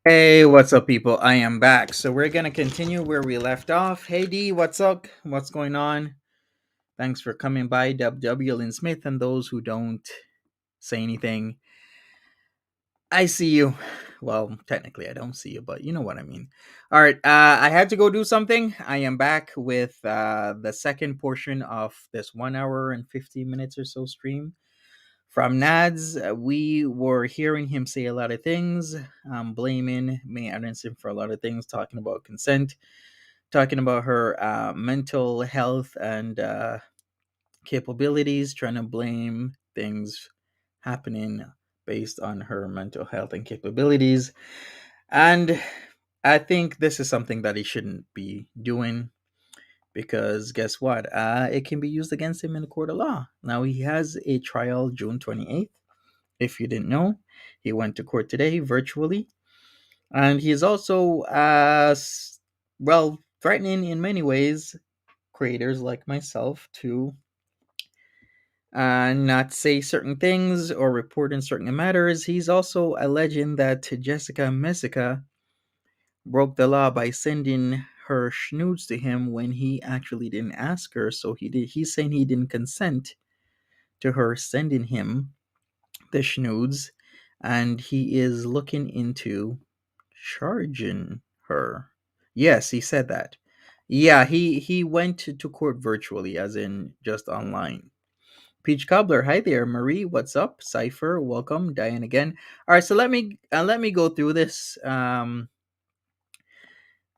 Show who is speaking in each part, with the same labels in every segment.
Speaker 1: Hey, what's up, people? I am back. So we're gonna continue where we left off. Hey D, what's up? What's going on? Thanks for coming by, W. Lynn Smith, and those who don't say anything. I see you. Well, technically, I don't see you, but you know what I mean. All right, I had to go do something. I am back with the second portion of this 1 hour and 50 minutes or so stream from Nadz. We were hearing him say a lot of things, blaming May Anderson for a lot of things, talking about consent, talking about her mental health and capabilities, trying to blame things happening based on her mental health and capabilities. And I think this is something that he shouldn't be doing because guess what? It can be used against him in a court of law. Now, he has a trial June 28th. If you didn't know, he went to court today virtually. And he is also, well, threatening in many ways creators like myself to not say certain things or report in certain matters. He's also alleging that Jessica Messica broke the law by sending her snoods to him when he actually didn't ask her. So he's saying he didn't consent to her sending him the snoods, and he is looking into charging her. Yes, he said that. Yeah, he went to court virtually, as in just online. Peach Cobbler, hi there. Marie, what's up? Cipher, welcome. Diane again. All right, so let me go through this.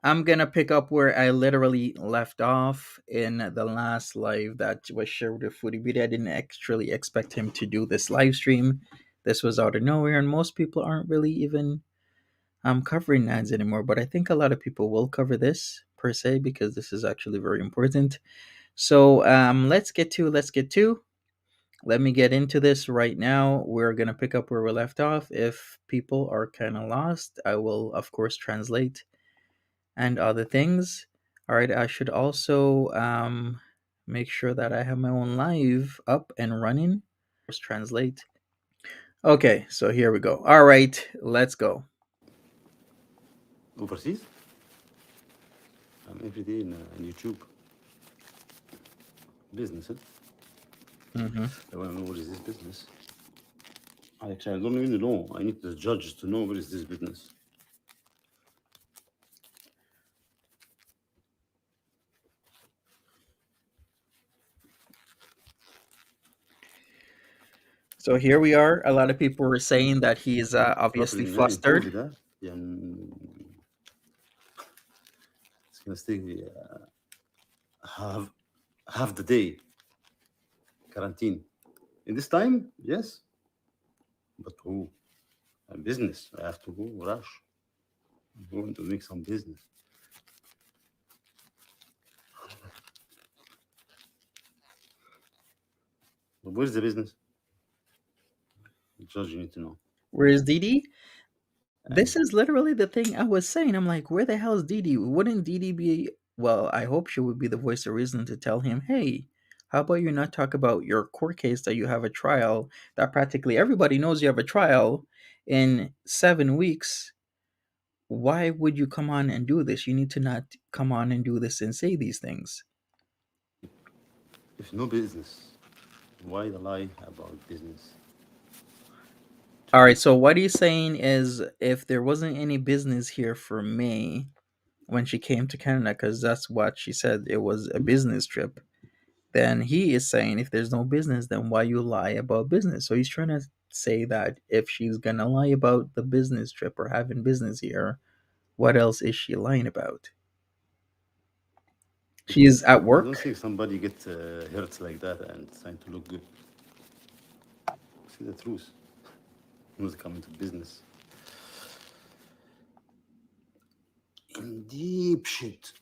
Speaker 1: I'm gonna pick up where I literally left off in the last live that was shared with Foodie Beauty. I didn't actually expect him to do this live stream. This was out of nowhere, and most people aren't really even covering ads anymore. But I think a lot of people will cover this per se because this is actually very important. So let's get to. Let me get into this right now. We're gonna pick up where we left off. If people are kind of lost, I will of course translate and other things. All right, I should also make sure that I have my own live up and running. Let's translate. Okay, so here we go. All right, let's go.
Speaker 2: Overseas? I'm every day in YouTube. Business, huh?
Speaker 1: Mm-hmm.
Speaker 2: I want to know what is this business. Actually, I don't really know. I need the judge to know what is this business.
Speaker 1: So here we are. A lot of people were saying that he's obviously
Speaker 2: Properly in
Speaker 1: flustered.
Speaker 2: COVID, huh? يعني it's gonna stay half the day quarantine. In this time, yes, but who? A business. I have to go rush. I'm going to make some business. But where's the business? The judge, you need to know.
Speaker 1: Where is Didi?
Speaker 2: And
Speaker 1: This is literally the thing I was saying. I'm like, where the hell is Didi? Wouldn't Didi be? Well, I hope she would be the voice of reason to tell him, hey, how about you not talk about your court case that you have a trial that practically everybody knows you have a trial in 7 weeks. Why would you come on and do this? You need to not come on and do this and say these things.
Speaker 2: if no business, why the lie about business? To
Speaker 1: All right,
Speaker 2: make
Speaker 1: so what he's saying is if there wasn't any business here for May when she came to Canada, because that's what she said, it was a business trip, then he is saying if there's no business, then why you lie about business? So he's trying to say that if she's gonna lie about the business trip or having business here, what else is she lying about? She's at
Speaker 2: I don't
Speaker 1: work.
Speaker 2: think somebody get hurt like that and trying to look good. See the truth. Who's coming to business? In deep shit.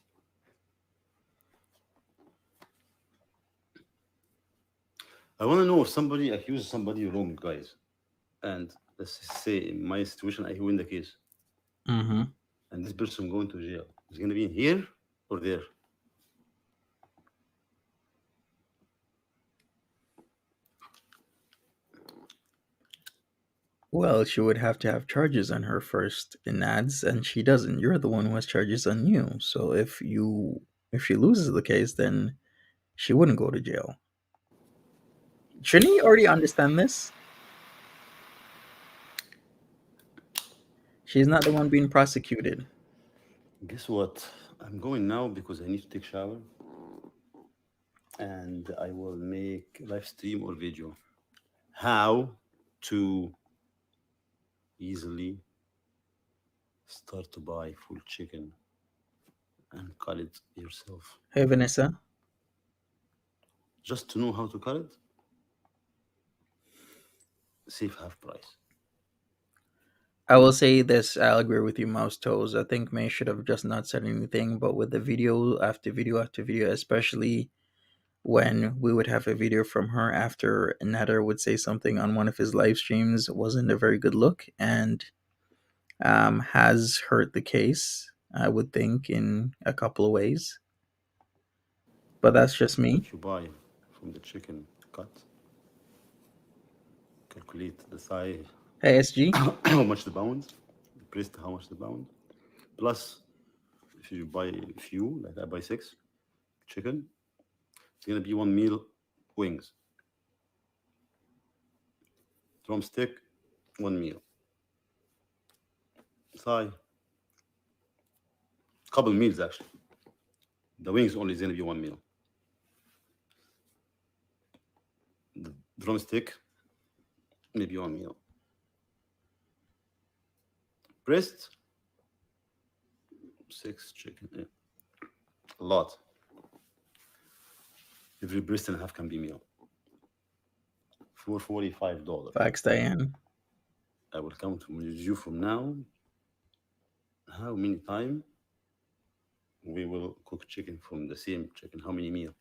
Speaker 2: I want to know if somebody accuses somebody wrong, guys. And let's say in my situation, I win the case,
Speaker 1: Mm-hmm.
Speaker 2: and this person going to jail. Is going to be in here or there?
Speaker 1: Well, she would have to have charges on her first in Nadz, and she doesn't. You're the one who has charges on you. So if she loses the case, then she wouldn't go to jail. Shouldn't he already understand this? She's not the one being prosecuted.
Speaker 2: Guess what? I'm going now because I need to take shower, and I will make live stream or video. How to easily start to buy full chicken and cut it yourself.
Speaker 1: Hey, Vanessa.
Speaker 2: Just to know how to cut it, save half price.
Speaker 1: I will say this. I'll agree with you, Mouse Toes. I think May should have just not said anything, but with the video after video after video, especially when we would have a video from her after Nader would say something on one of his live streams, wasn't a very good look and has hurt the case, I would think, in a couple of ways. But that's just me.
Speaker 2: What you buy from the chicken cut, calculate the thigh,
Speaker 1: Hey, SG.
Speaker 2: how much the pound, breast, how much the pound, plus if you buy a few, like I buy six chicken, it's gonna be one meal wings. Drumstick, one meal. Thigh, couple meals actually. The wings only is gonna be one meal. The drumstick, maybe one meal. Breast, six chicken. Yeah. A lot. Every breast and a half can be meal. For $45.
Speaker 1: Facts, Diane.
Speaker 2: I will count with you from now. How many time we will cook chicken from the same chicken? How many meal?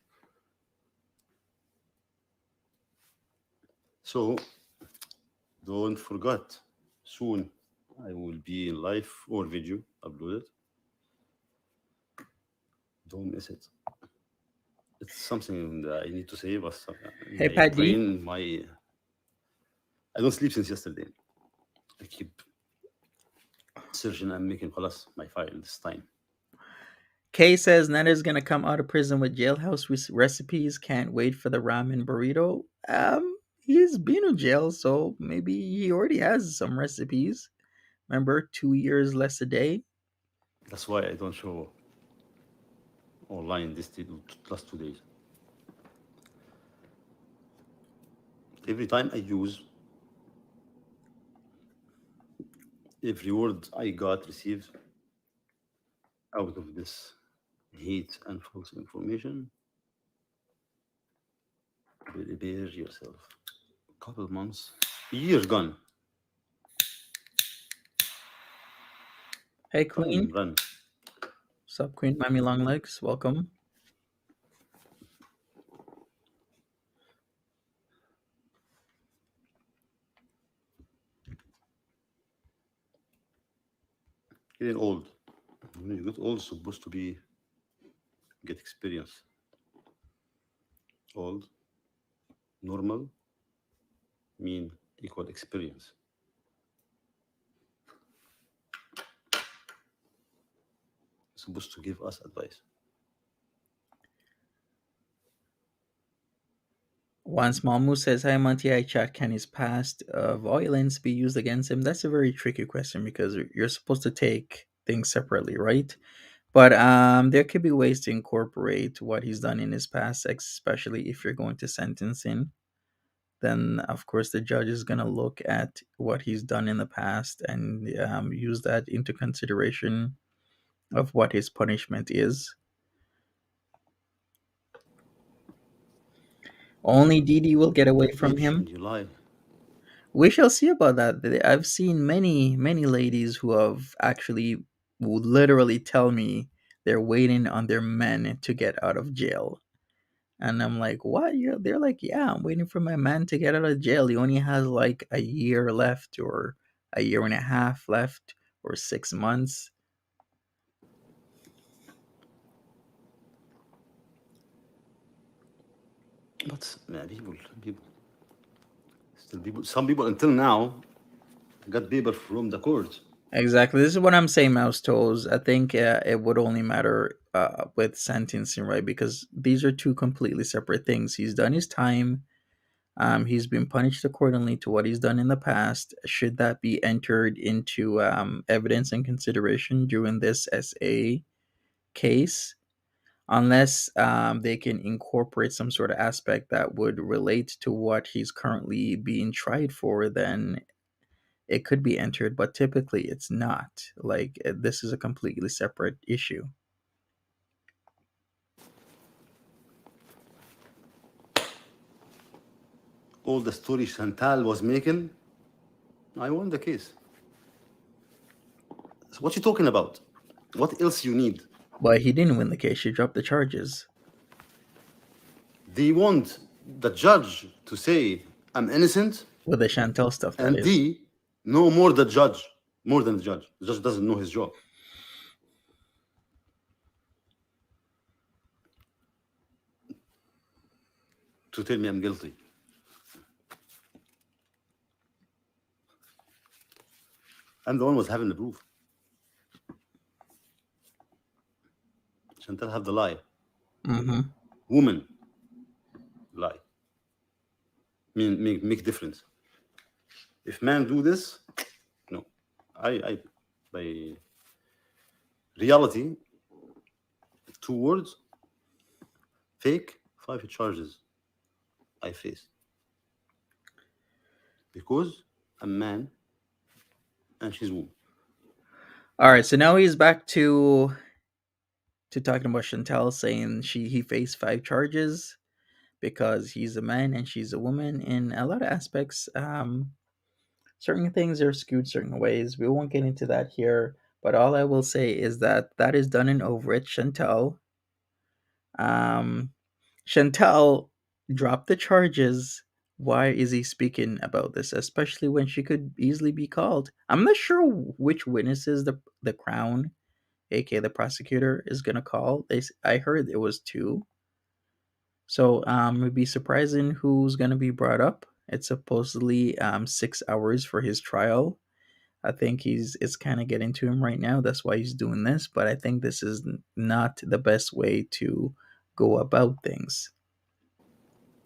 Speaker 2: So don't forget. Soon I will be in live or video uploaded. Don't miss it. It's something that I need to say, but
Speaker 1: Hey,
Speaker 2: my
Speaker 1: Paddy.
Speaker 2: brain, I don't sleep since yesterday. I keep searching and making خلاص my file this time.
Speaker 1: Kay says Nader's gonna come out of prison with jailhouse recipes. Can't wait for the ramen burrito. He's been in jail, so maybe he already has some recipes. Remember, 2 years less a day.
Speaker 2: That's why I don't show online this last 2 days. Every time I use, every word I got received out of this hate and false information, prepare yourself. Couple months, years gone.
Speaker 1: Hey,
Speaker 2: Run,
Speaker 1: Queen.
Speaker 2: run.
Speaker 1: What's up, Queen? Mammy Longlegs. Welcome.
Speaker 2: Getting old. When you get old, supposed to be get experience. Old, normal, mean equal experience. Supposed to give us advice.
Speaker 1: One Small Moose says, Hi, Monty. I chat. Can his past violence be used against him? That's a very tricky question because you're supposed to take things separately, right? But there could be ways to incorporate what he's done in his past, especially if you're going to sentence him. Then, of course, the judge is going to look at what he's done in the past and use that into consideration of what his punishment is. Only Didi will get away from
Speaker 2: Maybe,
Speaker 1: him.
Speaker 2: and you lie.
Speaker 1: We shall see about that. I've seen many, many ladies who have actually would literally tell me they're waiting on their men to get out of jail. And I'm like, what? They're like, yeah, I'm waiting for my man to get out of jail. He only has like a year left, or a year and a half left, or 6 months.
Speaker 2: But people, still people, some people until now got paper from the court.
Speaker 1: Exactly. This is what I'm saying, Mouse Toes. I think it would only matter with sentencing, right? Because these are two completely separate things. He's done his time. He's been punished accordingly to what he's done in the past. Should that be entered into evidence and consideration during this SA case? Unless they can incorporate some sort of aspect that would relate to what he's currently being tried for, then it could be entered, but typically it's not. Like, this is a completely separate issue.
Speaker 2: All the story Chantal was making, I won the case. So what you talking about? What else you need?
Speaker 1: But he didn't win the case. She dropped the charges
Speaker 2: They want the judge to say I'm innocent,
Speaker 1: with the Chantel stuff, that
Speaker 2: and
Speaker 1: is.
Speaker 2: they know more the judge, more than the judge. The judge doesn't know his job. To tell me I'm guilty. I'm the one who was having the proof. Chantal have the lie.
Speaker 1: Mm-hmm.
Speaker 2: Woman lie. Make difference. If man do this, no. I by reality, 2 words, fake, 5 charges I face. Because I'm man and she's woman.
Speaker 1: All right, so now he's back to talking about Chantel, saying he faced 5 charges because he's a man and she's a woman. In a lot of aspects, certain things are skewed certain ways. We won't get into that here, but all I will say is that that is done and over it. Um, Chantel dropped the charges. Why is he speaking about this, especially when she could easily be called? I'm not sure which witnesses the Crown, aka the prosecutor, is gonna call. I heard it was two. So it'd be surprising who's gonna be brought up. It's supposedly 6 hours for his trial. I think it's kind of getting to him right now. That's why he's doing this. But I think this is not the best way to go about things.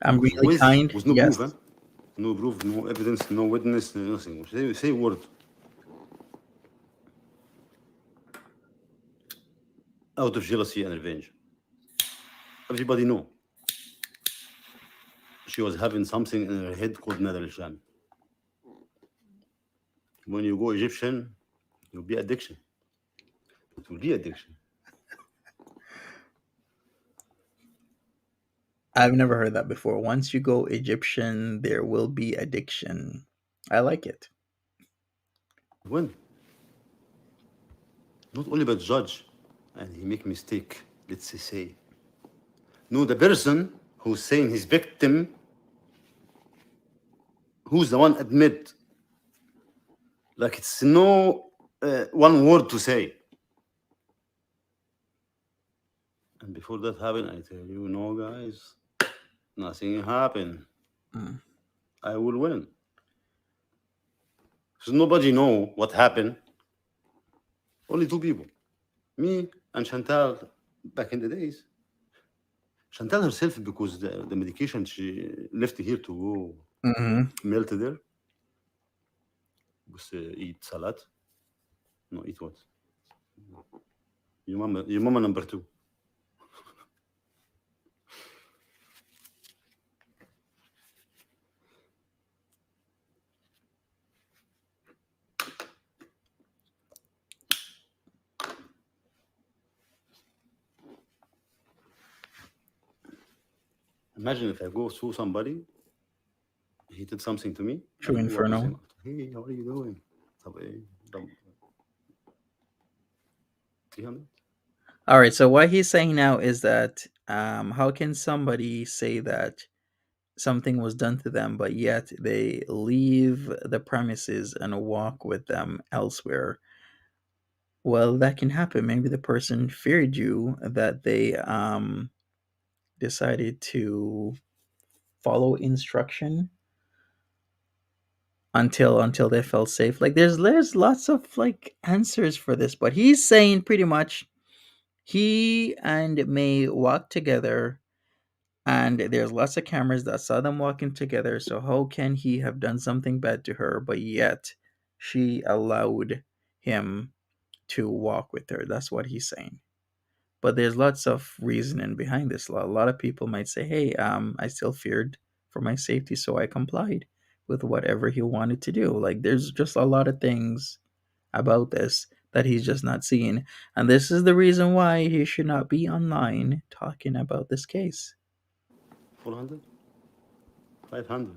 Speaker 1: I'm really kind.
Speaker 2: With no
Speaker 1: Yes.
Speaker 2: proof, huh? No proof, no evidence, no witness, nothing. Say word. Out of jealousy and revenge. Everybody know she was having something in her head called Nadal al. When you go Egyptian, you'll be addiction. It will be addiction.
Speaker 1: I've never heard that before. Once you go Egyptian, there will be addiction. I like it.
Speaker 2: When? Not only but judge, and he make mistake, let's say. No, the person who's saying his victim, who's the one admit, like it's no one word to say. And before that happened, I tell you, no, guys, nothing happened.
Speaker 1: Mm.
Speaker 2: I will win. Because nobody know what happened. Only two people, me and Chantal, back in the days. Chantal herself, because the medication she left here to go
Speaker 1: Hmm.
Speaker 2: melt there, was eat salad. No, eat what? Your mama number two. Imagine if I go sue somebody, he did something to me,
Speaker 1: True
Speaker 2: I go accuse
Speaker 1: Inferno.
Speaker 2: him. Hey, how are you doing? طب إيه؟ طب 300?
Speaker 1: All right. So what he's saying now is that how can somebody say that something was done to them, but yet they leave the premises and walk with them elsewhere? Well, that can happen. Maybe the person feared you, that they decided to follow instruction until they felt safe. Like there's lots of like answers for this, but he's saying pretty much he and May walked together, and there's lots of cameras that saw them walking together. So how can he have done something bad to her, but yet she allowed him to walk with her? That's what he's saying. But there's lots of reasoning behind this. A lot of people might say, "Hey, I still feared for my safety, so I complied with whatever he wanted to do." Like, there's just a lot of things about this that he's just not seeing, and this is the reason why he should not be online talking about this case.
Speaker 2: 400, 500.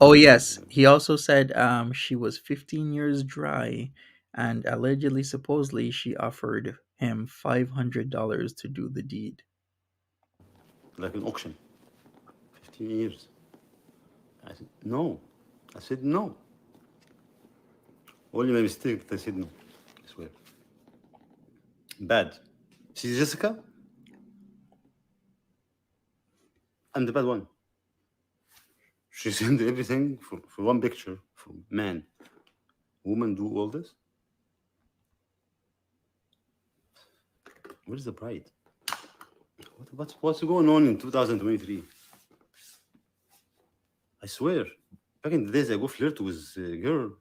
Speaker 1: Oh yes, he also said she was 15 years dry, and allegedly, supposedly, she offered him $500 to do the deed.
Speaker 2: Like an auction. 15 years. I said, no. I said, no. Only my mistake that I said no. I swear. Bad. She's Jessica. I'm the bad one. She sent everything for one picture from man. Woman do all this? Where's the pride? What's going on in 2023? I swear. Back in the days, I go flirt with a girl.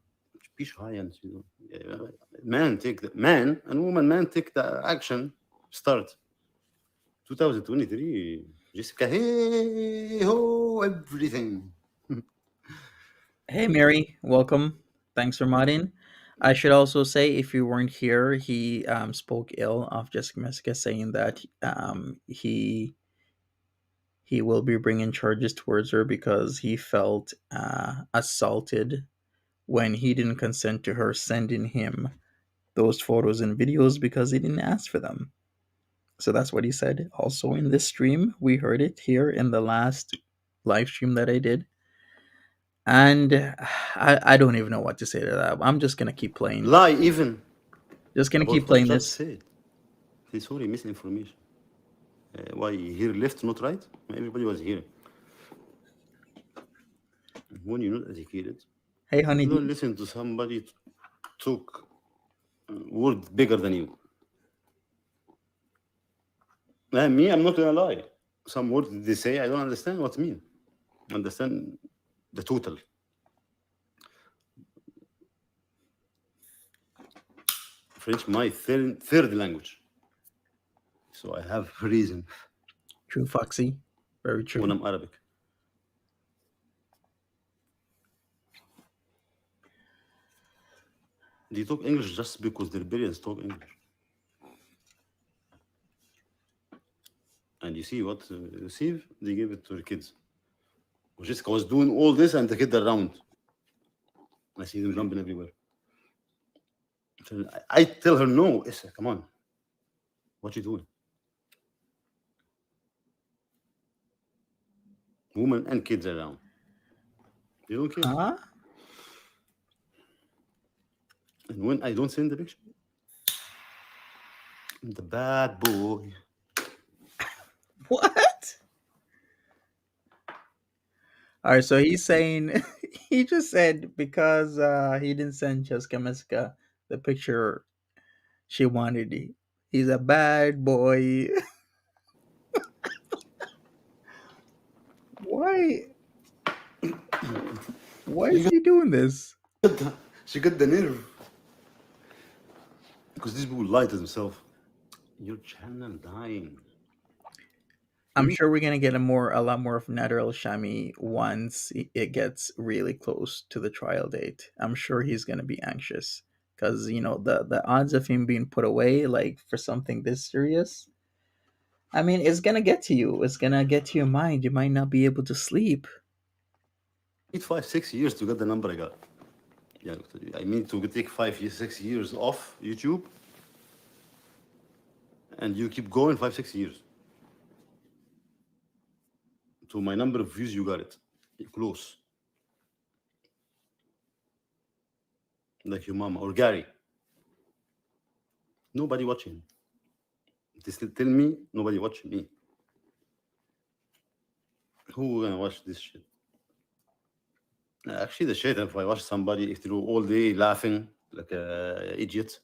Speaker 2: Be shy and man take the man and woman man take the action. Start 2023. Jessica, hey ho, everything.
Speaker 1: Hey, Mary, welcome. Thanks for modding. I should also say, if you weren't here, he spoke ill of Jessica Messica, saying that he will be bringing charges towards her because he felt assaulted when he didn't consent to her sending him those photos and videos because he didn't ask for them. So that's what he said. Also in this stream, we heard it here in the last live stream that I did. And I don't even know what to say to that. I'm just gonna keep playing.
Speaker 2: Lie even
Speaker 1: Just gonna
Speaker 2: about
Speaker 1: keep
Speaker 2: what
Speaker 1: playing
Speaker 2: judge
Speaker 1: this.
Speaker 2: said. Hey, sorry, misinformation. Why here left, not right? Everybody was here. When you're not educated,
Speaker 1: Hey,
Speaker 2: you don't
Speaker 1: honeydee.
Speaker 2: listen to somebody talk word bigger than you. Me, I'm not gonna lie. Some words they say, I don't understand what it mean. Understand the total. French, my third language. So I have reason
Speaker 1: True, Foxy. Very
Speaker 2: when
Speaker 1: true.
Speaker 2: I'm Arabic. They talk English just because their parents talk English. And you see what receive, they give it to their kids. Jessica was doing all this and the kid around. I see them jumping everywhere. So I tell her, no, Issa, come on. What you doing? Women and kids around. They don't care.
Speaker 1: Huh?
Speaker 2: And when I don't send the picture, I'm the bad boy.
Speaker 1: What? All right, so he's saying he just said because he didn't send Jessica Messica the picture she wanted. He's a bad boy. Why? Why is
Speaker 2: You
Speaker 1: he doing this?
Speaker 2: got she got the nerve. Because these people lie to themselves. Your channel dying.
Speaker 1: I'm
Speaker 2: You
Speaker 1: sure we're gonna get a lot more of Nader El Shami once it gets really close to the trial date. I'm sure he's gonna be anxious because the odds of him being put away like for something this serious. I mean, it's gonna get to you. It's gonna get to your mind. You might not be able to sleep.
Speaker 2: need 5, 6 years to get the number I got. Yeah, I mean to take 5, 6 years off YouTube, and you keep going 5, 6 years. To my number of views, you got it. You're close. Like your mama or Gary. Nobody watching. They still tell me nobody watching me. Who gonna watch this shit? Actually, the shit, if I watch somebody through all day laughing like a idiot,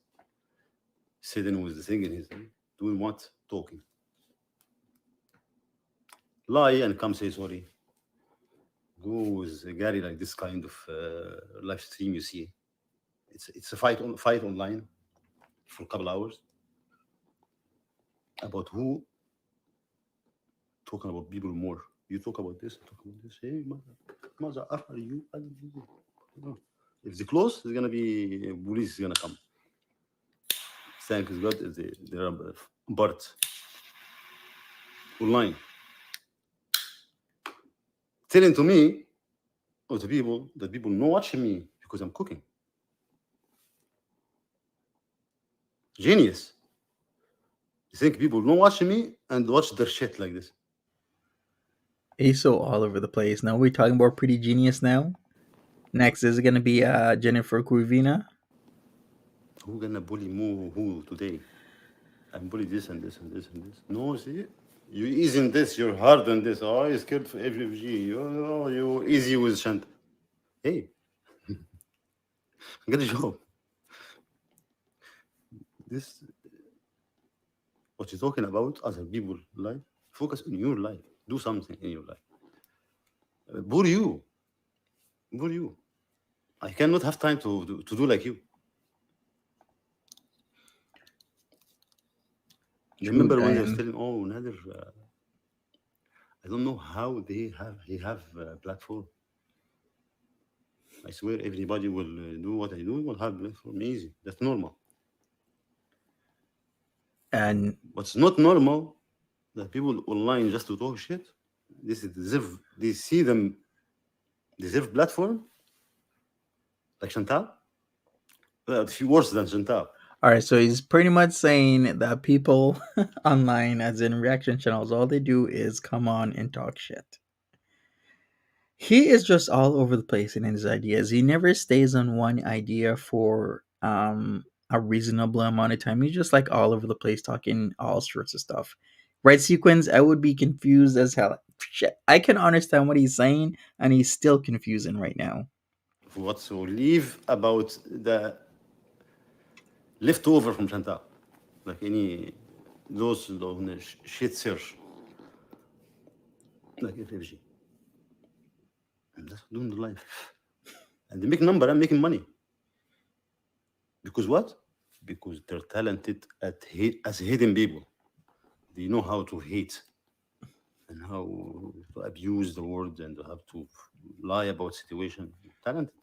Speaker 2: sitting with the thing in his head, doing what? Talking. Lie and come say sorry. Go with Gary like this kind of live stream you see. It's a fight online for a couple hours about who talking about people more. You talk about this, I talk about this. Hey, mother, are you? No. If they close, there's gonna be police is gonna come. Thank God they are but online telling to me or to people that people not watching me because I'm cooking. Genius. You think people not watching me and watch their shit like this?
Speaker 1: He's so all over the place. Now we're talking about Pretty Genius now. Next is going to be Jennifer Curvina.
Speaker 2: Who gonna bully who today? I'm bully this and this and this and this. No, see, you easy in this, you're hard on this. Oh, you're scared for FFG. Oh, you easy with Shant. Hey, get a job. This what you're talking about other people life. Focus on your life. Do something in your life. Bully you. Bully you. I cannot have time to do like you.
Speaker 1: True,
Speaker 2: Remember when they were
Speaker 1: and
Speaker 2: telling, oh, Nader, I don't know how he have a platform. I swear everybody will do what I do, will have platform easy. That's normal.
Speaker 1: and
Speaker 2: What's not normal that people online just to talk shit. This is deserve. They see them deserve platform like Chantal. She worse than Chantal.
Speaker 1: all right, so he's pretty much saying that people online, as in reaction channels, all they do is come on and talk shit. He is just all over the place in his ideas. He never stays on one idea for a reasonable amount of time. He's just like all over the place talking all sorts of stuff. Right sequence, I would be confused as hell. Shit, I can understand what he's saying, and he's still confusing right now.
Speaker 2: What's so leave about the leftover from Chantal, like any those shit search like FFG. And that's doing the life. And they make number and making money. Because what? Because they're talented at as hating people. They know how to hate and how to abuse the word and how to lie about situation. Talented.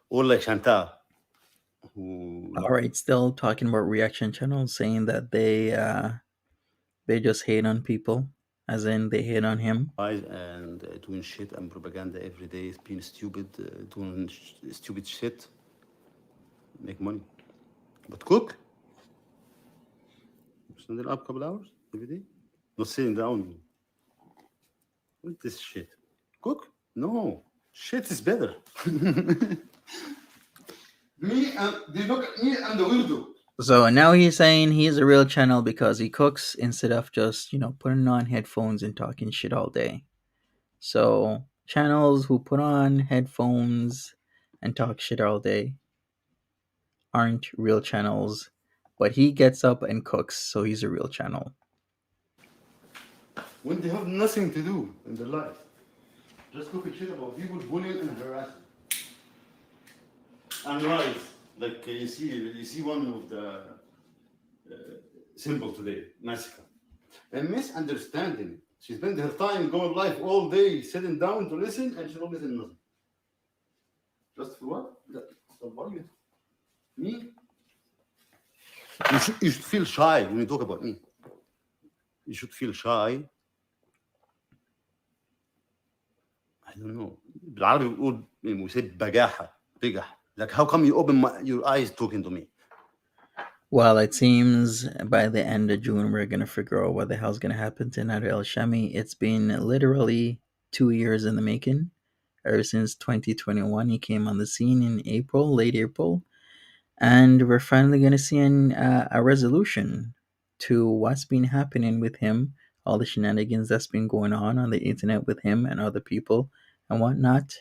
Speaker 2: Or like Chantal, who
Speaker 1: All right, still talking about reaction channels, saying that they just hate on people, as in they hate on him.
Speaker 2: lies and doing shit and propaganda every day, being stupid, doing stupid shit, make money. But cook, standing up a couple hours every day, not sitting down. What this shit? Cook? No, shit is better. Me and they look at me and the weirdo.
Speaker 1: So now he's saying he's a real channel because he cooks instead of just, putting on headphones and talking shit all day. So channels who put on headphones and talk shit all day aren't real channels, but he gets up and cooks, so he's a real channel.
Speaker 2: When they have nothing to do in their life, just talking shit about people bullying and harassing. And right, like you see one of the symbol today, Messica. A misunderstanding. She spent her time going live all day, sitting down to listen, and she don't listen nothing. Just for what? So what you? Me? You should feel shy when you talk about me. You should feel shy. I don't know. بالعربي بيقول we say بجاحة بجح. Like how come you open your eyes talking to me?
Speaker 1: Well, it seems by the end of June we're gonna figure out what the hell's gonna happen to Nader El Shami. It's been literally 2 years in the making. Ever since 2021, he came on the scene in April, late April, and we're finally gonna see a resolution to what's been happening with him all the shenanigans that's been going on the internet with him and other people and whatnot.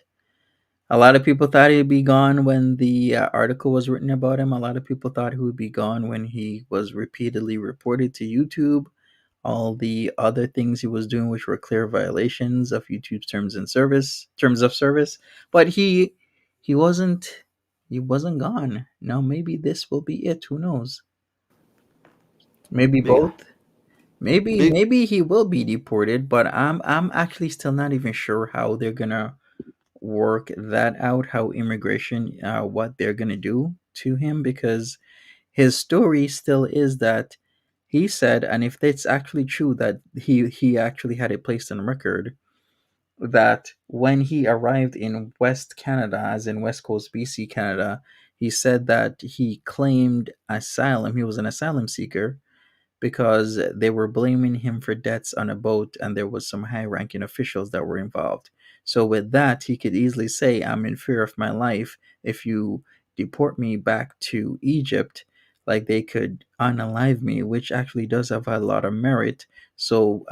Speaker 1: A lot of people thought he'd be gone when the article was written about him. A lot of people thought he would be gone when he was repeatedly reported to YouTube. All the other things he was doing, which were clear violations of YouTube's terms of service. But he wasn't he wasn't gone. Now maybe this will be it. Who knows? Maybe
Speaker 2: Big,
Speaker 1: both.
Speaker 2: big.
Speaker 1: Maybe he will be deported, but I'm actually still not even sure how they're gonna work that out. How immigration, what they're gonna do to him, because his story still is that he said, and if it's actually true that he actually had it placed on record that when he arrived in West Canada, as in West Coast BC, Canada, he said that he claimed asylum. He was an asylum seeker because they were blaming him for deaths on a boat and there was some high-ranking officials that were involved. So with that, he could easily say, I'm in fear of my life. If you deport me back to Egypt, like they could unalive me, which actually does have a lot of merit. So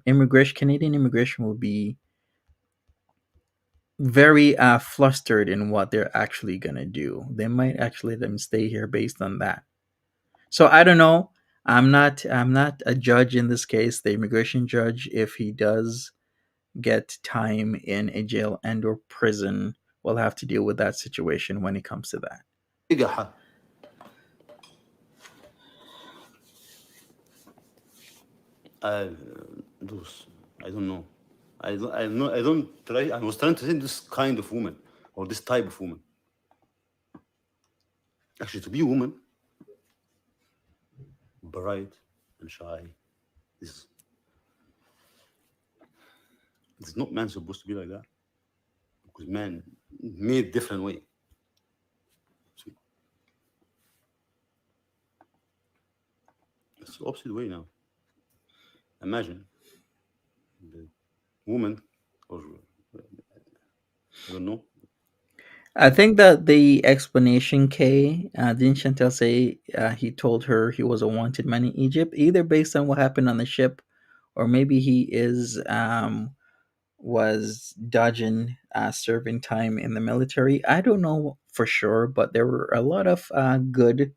Speaker 1: immigration, Canadian immigration will be very flustered in what they're actually gonna do. They might actually let them stay here based on that. So I don't know. I'm not a judge in this case, the immigration judge. If he does get time in a jail and or prison, we'll have to deal with that situation when it comes to that.
Speaker 2: Big. I, those, I don't know. I know. I don't try. I was trying to say this kind of woman or this type of woman. Actually, to be a woman, bright and shy, is it's not man supposed to be like that because man made different way. See, it's the opposite way now. Imagine the woman, or I don't know.
Speaker 1: I think that the explanation, Kay, didn't Chantel say he told her he was a wanted man in Egypt, either based on what happened on the ship, or maybe he is was dodging serving time in the military. I don't know for sure, but there were a lot of good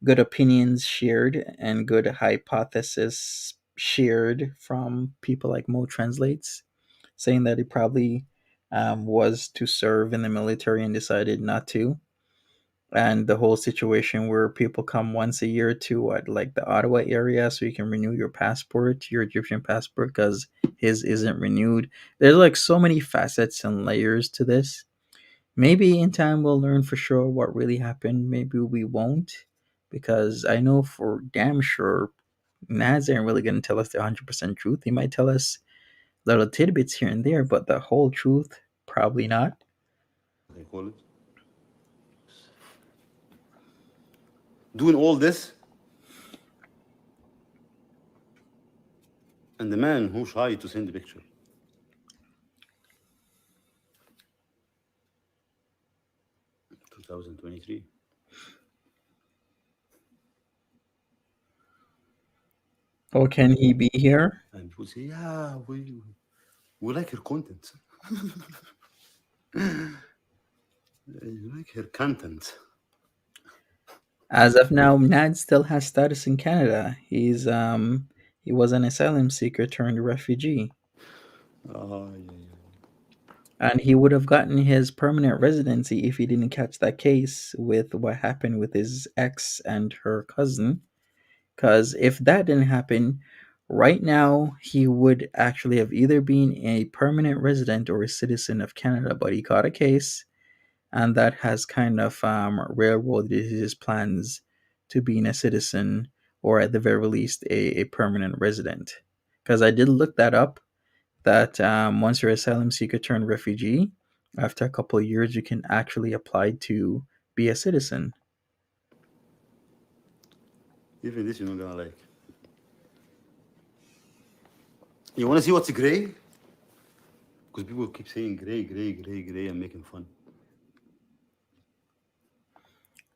Speaker 1: opinions shared and good hypothesis shared from people like Mo Translates, saying that he probably was to serve in the military and decided not to. And the whole situation where people come once a year to what, like the Ottawa area, so you can renew your passport, your Egyptian passport, because his isn't renewed. There's like so many facets and layers to this. Maybe in time we'll learn for sure what really happened. Maybe we won't, because I know for damn sure Nadz ain't really going to tell us the 100% truth. He might tell us little tidbits here and there, but the whole truth, probably not.
Speaker 2: What I call it. Doing all this, and the man who shy to send the picture. 2023.
Speaker 1: Oh, can he be here?
Speaker 2: And people say, yeah, we like her content. You like her content.
Speaker 1: As of now, Nad still has status in Canada. He was an asylum seeker turned refugee,
Speaker 2: Yeah, yeah.
Speaker 1: and he would have gotten his permanent residency if he didn't catch that case with what happened with his ex and her cousin. Because if that didn't happen, right now he would actually have either been a permanent resident or a citizen of Canada. But he caught a case, and that has kind of railroaded his plans to being a citizen or at the very least a permanent resident. Because I did look that up, that once you're asylum seeker turned refugee, after a couple of years, you can actually apply to be a citizen.
Speaker 2: Even this you're not gonna like. You wanna see what's gray? Because people keep saying gray, gray, gray, gray and making fun.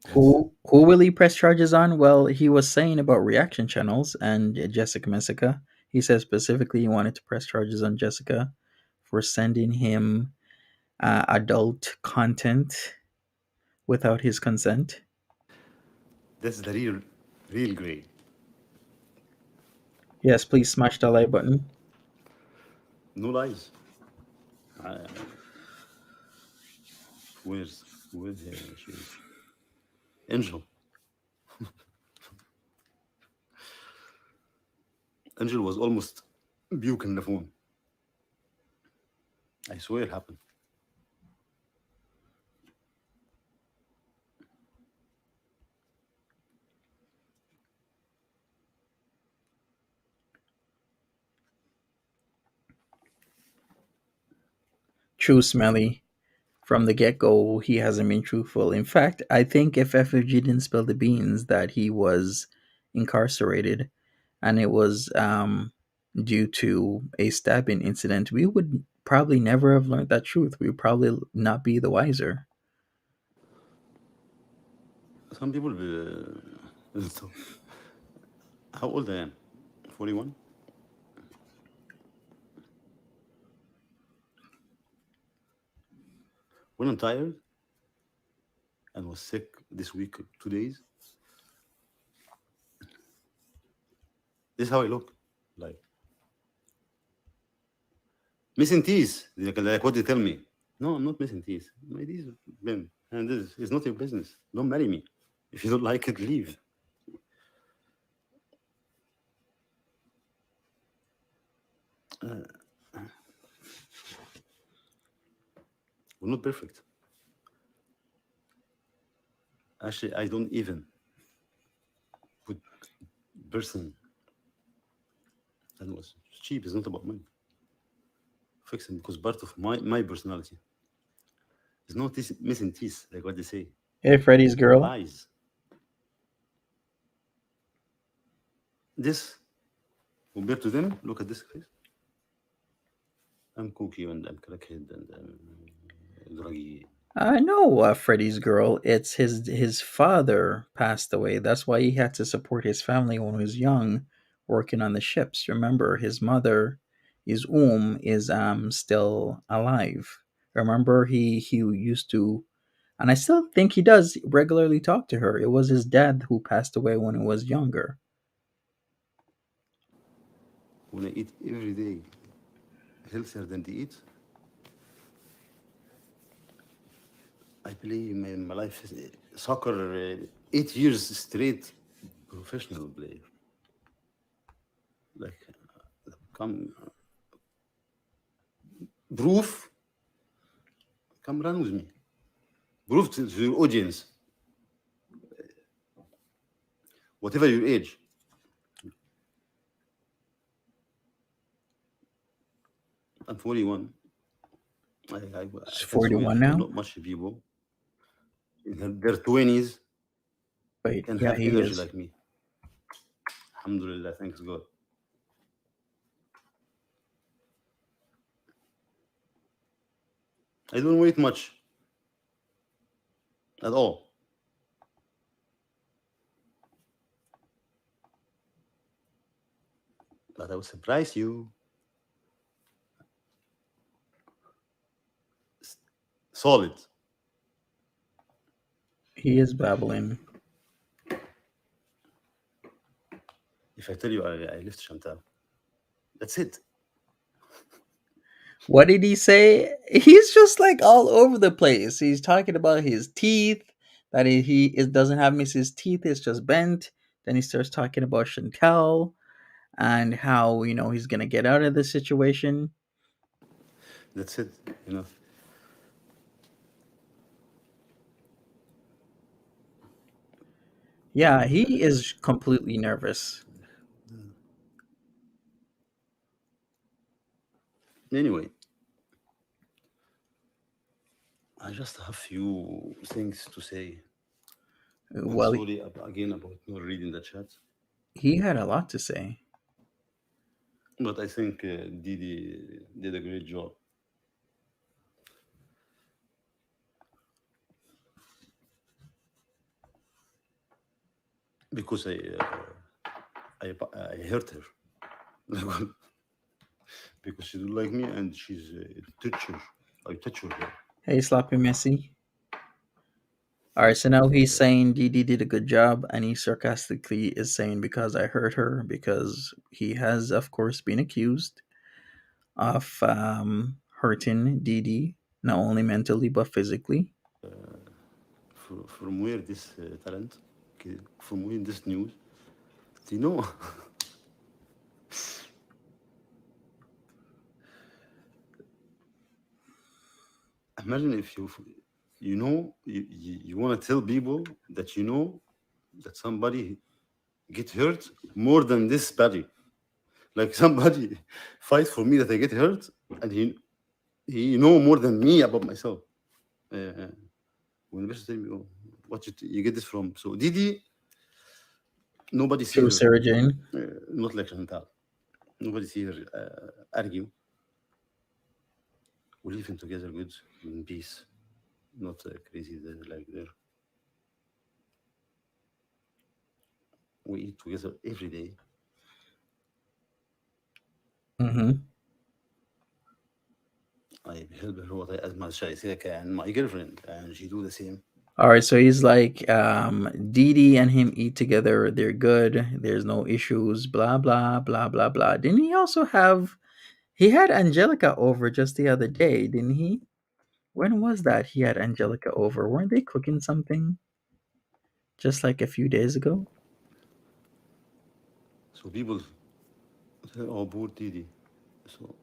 Speaker 2: Yes.
Speaker 1: Who will he press charges on? Well, he was saying about reaction channels and Jessica Messica. He said specifically he wanted to press charges on Jessica for sending him adult content without his consent.
Speaker 2: That's the real grade.
Speaker 1: Yes, please smash the like button.
Speaker 2: No lies. Uh, where's she is? Angel. Angel was almost puking the phone. I swear it happened.
Speaker 1: True, Smelly. From the get go, he hasn't been truthful. In fact, I think if FFG didn't spill the beans that he was incarcerated and it was due to a stabbing incident, we would probably never have learned that truth. We would probably not be the wiser.
Speaker 2: Some people. So, how old I am? 41. When I'm tired and was sick this week, 2 days, this is how I look. Like missing teeth. Like what they tell me. No, I'm not missing teeth. My teeth have been. And this is not your business. Don't marry me. If you don't like it, leave. Uh, we're not perfect. Actually, I don't even put person that was cheap. It's not about money. Fix it because part of my personality is not this missing teeth, like what they say.
Speaker 1: Hey, Freddy's girl.
Speaker 2: Lies. This compared to them, look at this face. I'm kooky and I'm crackhead and I'm druggy.
Speaker 1: No, Freddy's girl. It's his father passed away. That's why he had to support his family when he was young, working on the ships. Remember, his mother, his is still alive. Remember, he used to, and I still think he does regularly talk to her. It was his dad who passed away when he was younger.
Speaker 2: When I eat every day healthier than they eat, I believe my life is soccer, 8 years straight professional player. Like, come, proof, come run with me. Prove to your audience, whatever your age. I'm 41.
Speaker 1: He's
Speaker 2: I can swear
Speaker 1: 41 now.
Speaker 2: not much people in their 20s
Speaker 1: Wait,
Speaker 2: can
Speaker 1: yeah,
Speaker 2: have
Speaker 1: he
Speaker 2: energy
Speaker 1: is.
Speaker 2: like me. Alhamdulillah, thanks God. I don't wait much at all. But I will surprise you. Solid.
Speaker 1: He is babbling.
Speaker 2: If I tell you I lift Chantal, that's it.
Speaker 1: What did he say? He's just like all over the place. He's talking about his teeth, that doesn't have his teeth, it's just bent. Then he starts talking about Chantel and how, he's going to get out of this situation.
Speaker 2: That's it. You know.
Speaker 1: Yeah, he is completely nervous.
Speaker 2: Anyway, I just have few things to say. And
Speaker 1: Well,
Speaker 2: sorry again about not reading the chat.
Speaker 1: he had a lot to say.
Speaker 2: But I think Didi did a great job because I hurt her. Because she don't like me and she's a teacher. I touch her.
Speaker 1: Hey, Sloppy Messy. All right, so now he's saying Dee Dee did a good job, and he sarcastically is saying because I hurt her, because he has, of course, been accused of hurting Dee Dee, not only mentally but physically.
Speaker 2: From where this talent? Okay, from where this news? Do you know? Imagine if you want to tell people that you know that somebody get hurt more than this body. Like somebody fight for me that I get hurt, and he know more than me about myself. Uh, when the person tell me, "Oh, you get this from?" So Didi, nobody see
Speaker 1: True,
Speaker 2: her,
Speaker 1: Sarah Jane.
Speaker 2: not like Chantal. Nobody see her argue. We living together good in peace, not crazy like there. We eat together every day.
Speaker 1: Mm-hmm.
Speaker 2: I help her what I, as much as I can. My girlfriend, and she do the same.
Speaker 1: All right, so he's like, Dee Dee and him eat together. They're good. There's no issues. Blah blah blah blah blah. Didn't he also have? He had Angelica over just the other day, didn't he? When was that? He had Angelica over. Weren't they cooking something just like a few days ago?
Speaker 2: So people say, "Oh, poor Didi." So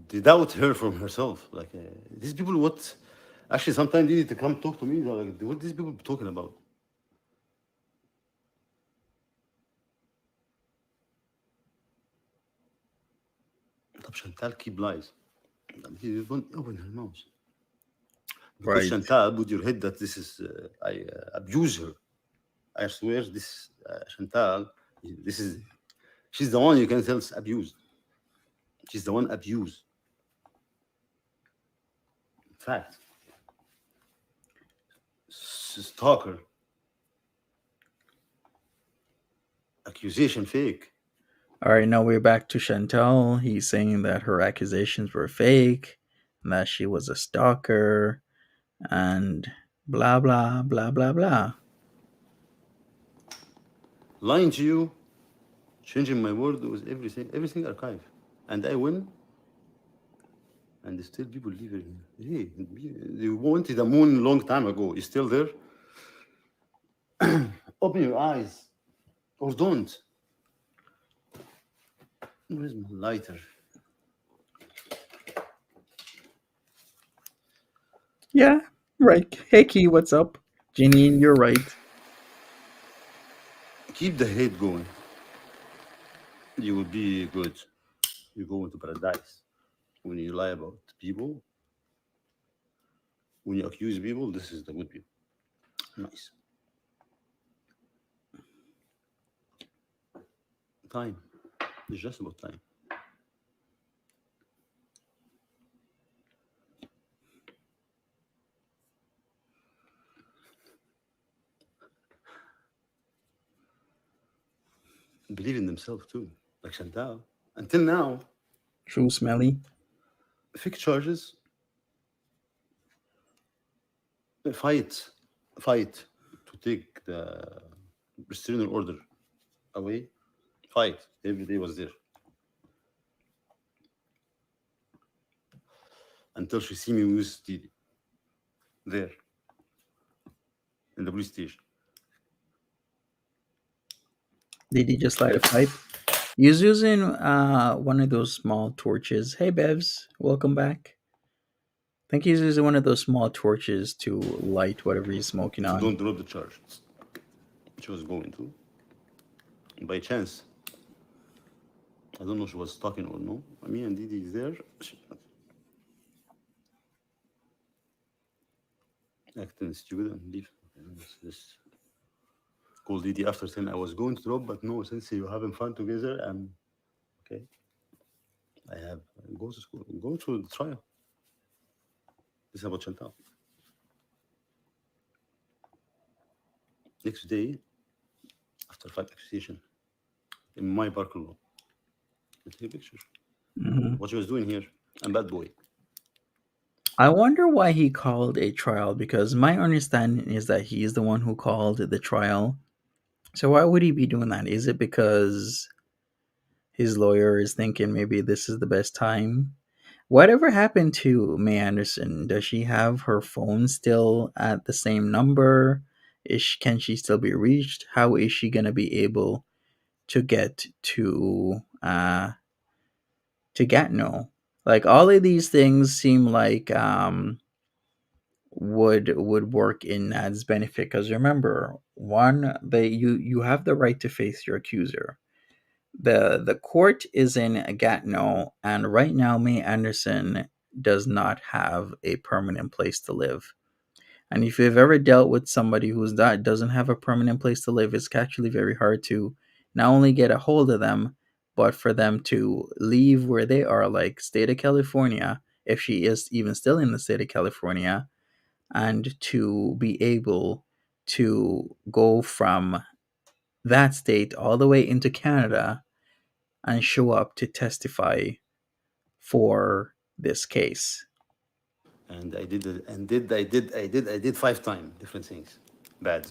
Speaker 2: they doubt her from herself. Like these people, what? Actually, sometimes Didi to come talk to me. They're like, what these people talking about? طب Chantal keep lies. He don't open her mouth because
Speaker 1: Right.
Speaker 2: Chantal put your head that this is I abuse her. I swear this Chantal, this is she's the one you can tell is abused. She's the one abused. Fact. Stalker. Accusation fake.
Speaker 1: All right, now we're back to Chantal. He's saying that her accusations were fake, and that she was a stalker, and blah blah blah blah blah.
Speaker 2: Lying to you, changing my word with everything archive. And I win, and still people leave it. Hey, you wanted the moon long time ago. You still there? Open your eyes, or don't. Where's my lighter?
Speaker 1: Yeah, right. Hey Key, what's up? Janine, you're right.
Speaker 2: Keep the hate going. You will be good. You go into paradise. When you lie about people, when you accuse people, this is the good people. Nice. Time. It's just about time. Believe in themselves too. Like Chantal. Until now,
Speaker 1: True, Smelly.
Speaker 2: fake charges, fight, fight to take the restraining order away. Fight. Every day was there. Until she see me with Didi. There. In the police station.
Speaker 1: Did he just light a pipe? He's using one of those small torches. Hey Bevs, welcome back. I think he's using one of those small torches to light whatever he's smoking
Speaker 2: So
Speaker 1: on.
Speaker 2: don't drop the charges. She was going to. By chance, I don't know if she was talking or no. Me and Didi is there. She acting stupid and leave. Just call Didi after saying I was going to drop, but no, since you're having fun together, okay. I have go to school, go to the trial. This is about Chantal. Next day, after five accusation, in my parking lot, Let's take a picture.
Speaker 1: Mhm.
Speaker 2: What she was doing here. And bad boy.
Speaker 1: I wonder why he called a trial because my understanding is that he is the one who called the trial. So why would he be doing that? Is it because his lawyer is thinking maybe this is the best time? Whatever happened to May Anderson? Does she have her phone still at the same number? Can she still be reached? How is she gonna be able to get to Gatineau? Like all of these things seem like would work in Nad's benefit because remember, one, you have the right to face your accuser. The court is in Gatineau, and right now May Anderson does not have a permanent place to live. And if you've ever dealt with somebody who's that doesn't have a permanent place to live, it's actually very hard to not only get a hold of them, but for them to leave where they are, like state of California, if she is even still in the state of California, and to be able to go from that state all the way into Canada and show up to testify for this case.
Speaker 2: And I did it, and I did 5 times different things. Bad.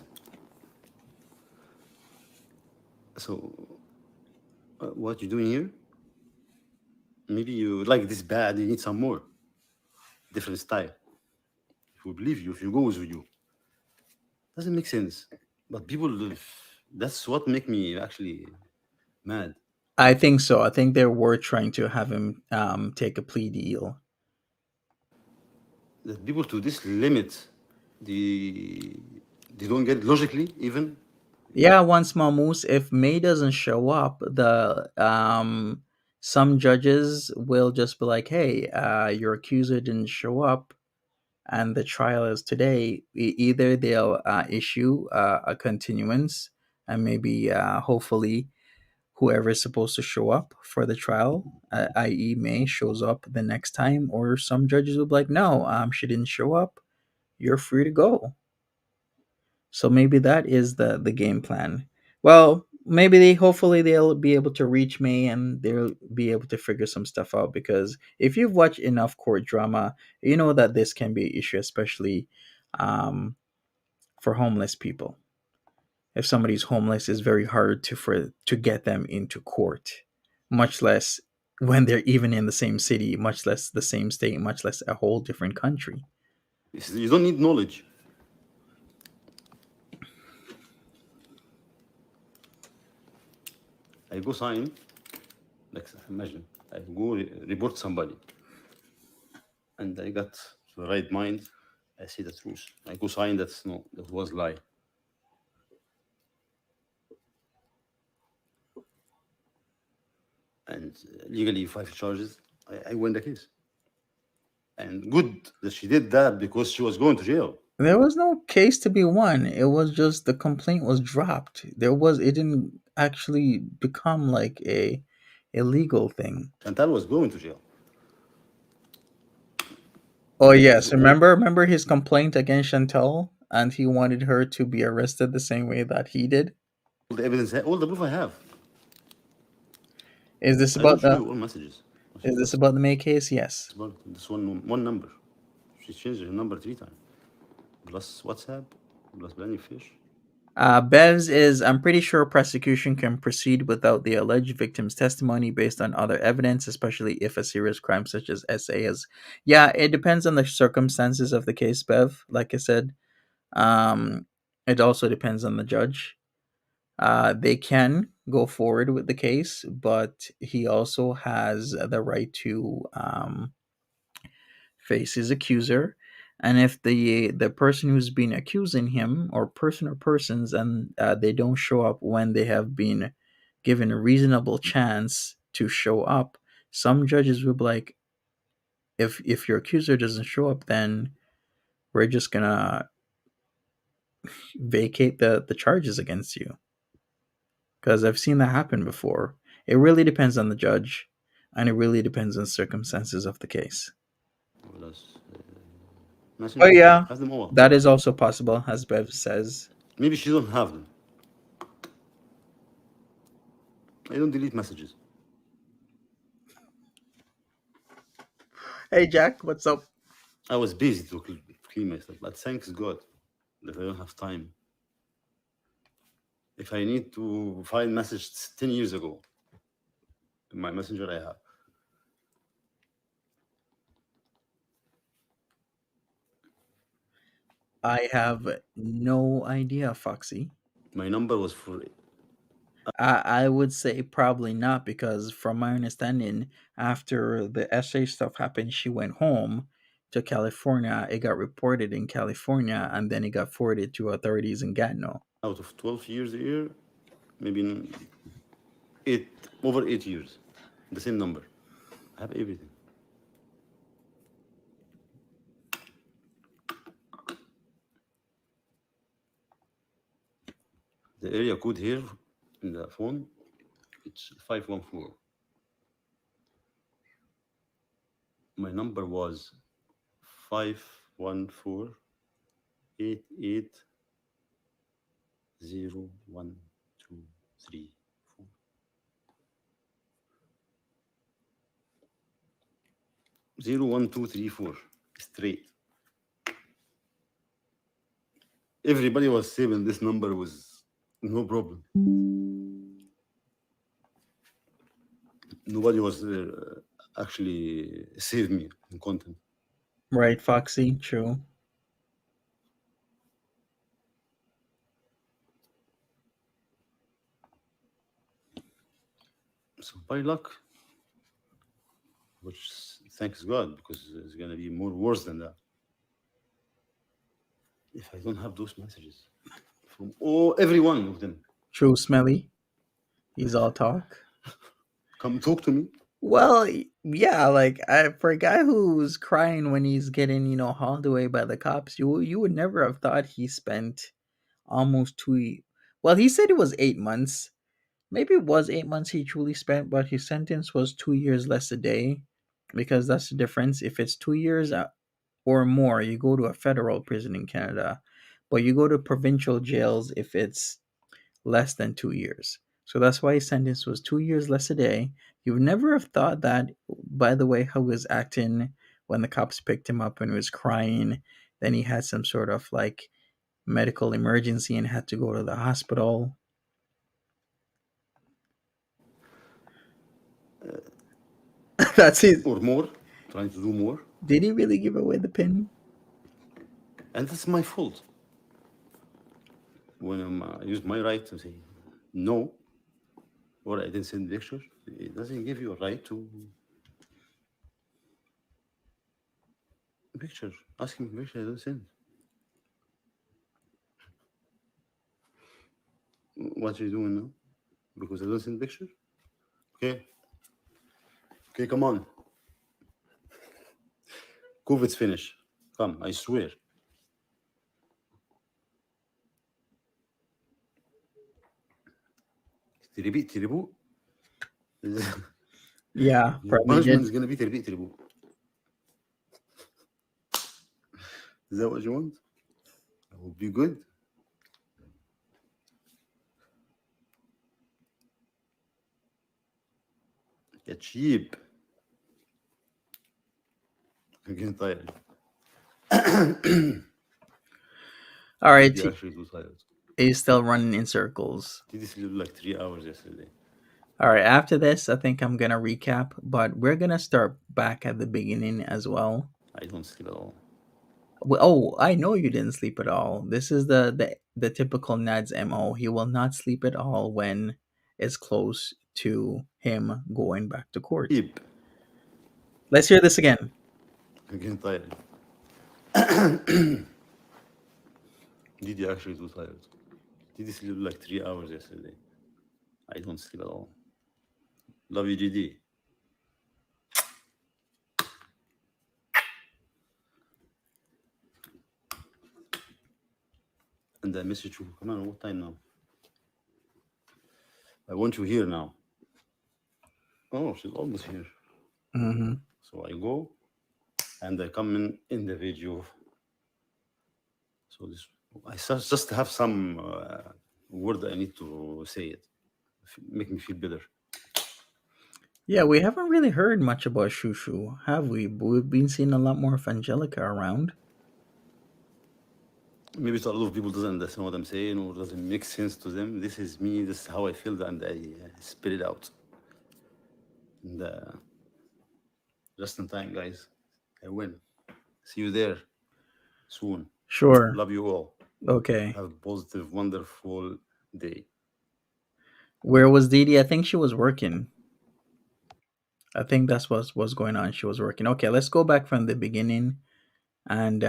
Speaker 2: So, what you doing here? Maybe you like this bad, you need some more. Different style. If we believe you, if you goes with you. Doesn't make sense. But people, that's what make me actually mad.
Speaker 1: I think so. I think they were trying to have him take a plea deal.
Speaker 2: That people to this limit, the they don't get it logically even.
Speaker 1: Yeah, one small moose. If May doesn't show up, the some judges will just be like, "Hey, your accuser didn't show up, and the trial is today." Either they'll issue a continuance, and maybe hopefully whoever is supposed to show up for the trial, i.e., May, shows up the next time, or some judges will be like, "No, she didn't show up. You're free to go." So maybe that is the game plan. Well, maybe they hopefully they'll be able to reach me and they'll be able to figure some stuff out because if you've watched enough court drama, you know that this can be an issue, especially um, for homeless people. If somebody's homeless, it's very hard to get them into court, much less when they're even in the same city, much less the same state, much less a whole different country.
Speaker 2: You don't need knowledge. I go sign, like imagine, I go report somebody, and I got the right mind. I see the truth. I go sign that's no, that was lie, and legally 5 charges. I win the case, and good that she did that because she was going to jail.
Speaker 1: There was no case to be won. It was just the complaint was dropped. It didn't actually become like a illegal thing.
Speaker 2: Chantal was going to jail.
Speaker 1: Oh
Speaker 2: This is
Speaker 1: yes,
Speaker 2: all
Speaker 1: remember his complaint against Chantal, and he wanted her to be arrested the same way that he did.
Speaker 2: the evidence, all the proof I have.
Speaker 1: Is this
Speaker 2: I will
Speaker 1: about
Speaker 2: show
Speaker 1: the
Speaker 2: you all messages.
Speaker 1: is this
Speaker 2: That's
Speaker 1: about the May case? Yes.
Speaker 2: about this one number. She changed her number 3 times. Plus WhatsApp, plus Plenty Fish.
Speaker 1: Bev's is I'm pretty sure prosecution can proceed without the alleged victim's testimony based on other evidence, especially if a serious crime such as SA is. Yeah, it depends on the circumstances of the case, Bev. Like I said, um, it also depends on the judge. They can go forward with the case, but he also has the right to face his accuser. And if the person who's been accusing him or person or persons and they don't show up when they have been given a reasonable chance to show up, some judges will be like, if your accuser doesn't show up, then we're just gonna vacate the charges against you. Because I've seen that happen before. It really depends on the judge, and it really depends on circumstances of the case.
Speaker 2: Plus
Speaker 1: Oh
Speaker 2: Messenger.
Speaker 1: yeah,
Speaker 2: Have them all.
Speaker 1: that is also possible, as Bev says.
Speaker 2: Maybe she don't have them. I don't delete messages.
Speaker 1: Hey Jack, what's up?
Speaker 2: I was busy to clean myself, but thanks God that I don't have time. If I need to find message 10 years ago in my messenger, I have.
Speaker 1: I have no idea, Foxy.
Speaker 2: My number was for.
Speaker 1: I would say probably not because, from my understanding, after the essay stuff happened, she went home to California. It got reported in California, and then it got forwarded to authorities in Gatineau.
Speaker 2: Out of 12 years a year, maybe eight, over 8 years, the same number. I have everything. The area code here in the phone, it's 514. My number was 514-880123. 01234 straight. Everybody was saving this number was no problem. Nobody was actually saved me in content.
Speaker 1: Right, Foxy? True.
Speaker 2: So by luck, which thanks God, because it's gonna be more worse than that if I don't have those messages from every one of them.
Speaker 1: True, Smelly. He's all talk.
Speaker 2: Come talk to me.
Speaker 1: Well, yeah, like for a guy who's crying when he's getting, hauled away by the cops, you would never have thought he spent almost well, he said it was 8 months. Maybe it was 8 months he truly spent, but his sentence was 2 years less a day, because that's the difference. If it's 2 years or more, you go to a federal prison in Canada, but you go to provincial jails if it's less than 2 years. So that's why his sentence was 2 years less a day. You would never have thought that, by the way, how he was acting when the cops picked him up and he was crying. Then he had some sort of like medical emergency and had to go to the hospital. That's it.
Speaker 2: Or more, trying to do more.
Speaker 1: Did he really give away the pin?
Speaker 2: And that's my fault. When I use my right to say no, or I didn't send picture, it doesn't give you a right to picture. Asking picture, I don't send. What are you doing now? Because I don't send picture? Okay. Okay, come on. COVID's finished. Come, I swear. Tiribu.
Speaker 1: Yeah,
Speaker 2: Your
Speaker 1: probably
Speaker 2: punishment
Speaker 1: did.
Speaker 2: is gonna be tiribu. Is that what you want? I will be good. Get cheap. I'm getting tired.
Speaker 1: All right,
Speaker 2: Did you actually do tired?
Speaker 1: he's still running in circles.
Speaker 2: Did you sleep like 3 hours yesterday?
Speaker 1: All right, after this, I think I'm gonna recap, but we're gonna start back at the beginning as well.
Speaker 2: I don't sleep at all.
Speaker 1: Well, oh, I know you didn't sleep at all. This is the typical Nad's MO. He will not sleep at all when it's close to him going back to court.
Speaker 2: Sleep.
Speaker 1: Let's hear this again.
Speaker 2: I'm getting tired. Did you actually do tired? Did you sleep like 3 hours yesterday? I don't sleep at all. Love you, GD. And I miss you too. Come on, what time now? I want you here now. Oh, she's almost here.
Speaker 1: Mm-hmm.
Speaker 2: So I go and I come in the video. So this, I just have some word I need to say it. Make me feel better.
Speaker 1: Yeah, we haven't really heard much about Shushu, have we? But we've been seeing a lot more of Angelica around.
Speaker 2: Maybe to a lot of people doesn't understand what I'm saying or doesn't make sense to them. This is me. This is how I feel, and I spit it out. And just in time, guys. I win. See you there soon.
Speaker 1: Sure.
Speaker 2: Love you all.
Speaker 1: Okay.
Speaker 2: Have a positive, wonderful day.
Speaker 1: Where was Didi? I think she was working. I think that's what's was going on. She was working. Okay, let's go back from the beginning, and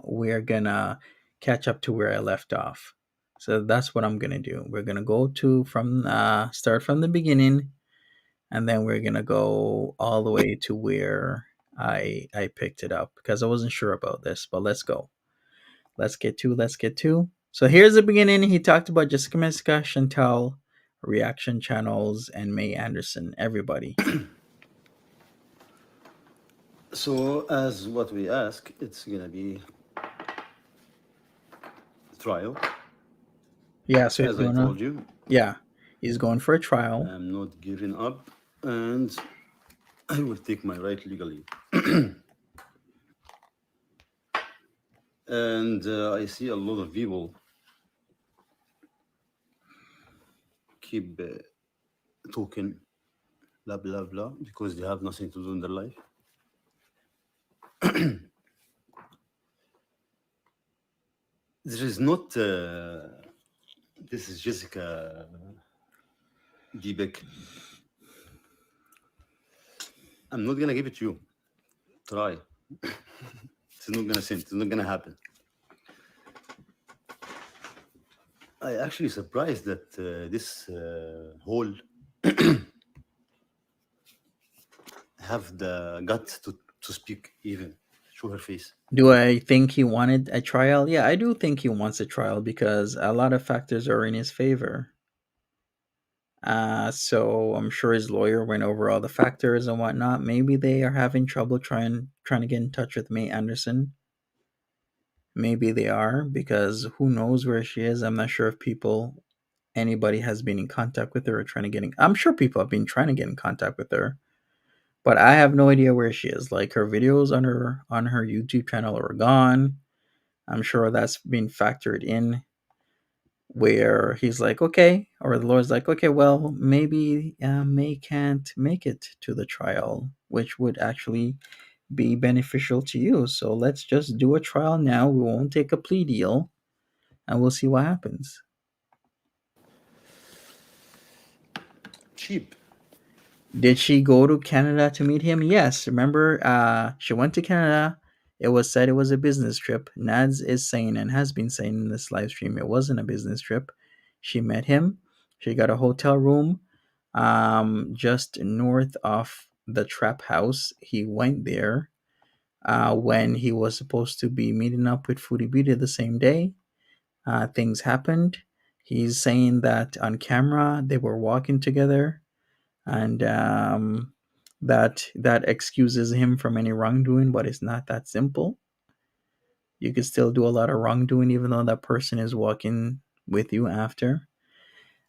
Speaker 1: we're gonna catch up to where I left off. So that's what I'm gonna do. We're gonna go to from start from the beginning, and then we're gonna go all the way to where I picked it up because I wasn't sure about this. But let's go. Let's get to. So here's the beginning. He talked about Jessica Messica, Chantal, reaction channels, and May Anderson. Everybody.
Speaker 2: So, as what we ask, it's gonna be trial.
Speaker 1: Yeah. So he's
Speaker 2: As I
Speaker 1: gonna.
Speaker 2: told you,
Speaker 1: Yeah, he's going for a trial.
Speaker 2: I'm not giving up, and I will take my right legally. And I see a lot of people keep talking blah blah blah because they have nothing to do in their life. There is not. This is Jessica Debek. I'm not gonna give it to you. Try. It's not gonna send. It's not gonna happen. I actually surprised that this whole have the guts to speak even show her face.
Speaker 1: Do I think he wanted a trial? Yeah, I do think he wants a trial because a lot of factors are in his favor. So I'm sure his lawyer went over all the factors and whatnot. Maybe they are having trouble trying to get in touch with May Anderson. Maybe they are because who knows where she is. I'm not sure if anybody has been in contact with her or trying to get in. I'm sure people have been trying to get in contact with her, but I have no idea where she is. Like her videos on her YouTube channel are gone. I'm sure that's been factored in where he's like, okay, or the lawyer's like, okay, well, maybe May can't make it to the trial, which would actually be beneficial to you. So let's just do a trial now. We won't take a plea deal, and we'll see what happens.
Speaker 2: Cheap.
Speaker 1: Did she go to Canada to meet him? Yes. Remember, she went to Canada. It was said it was a business trip. Nadz is saying and has been saying in this live stream it wasn't a business trip. She met him. She got a hotel room just north of the trap house. He went there when he was supposed to be meeting up with Foodie Beauty the same day. Things happened. He's saying that on camera they were walking together and that excuses him from any wrongdoing, but it's not that simple. You could still do a lot of wrongdoing even though that person is walking with you after.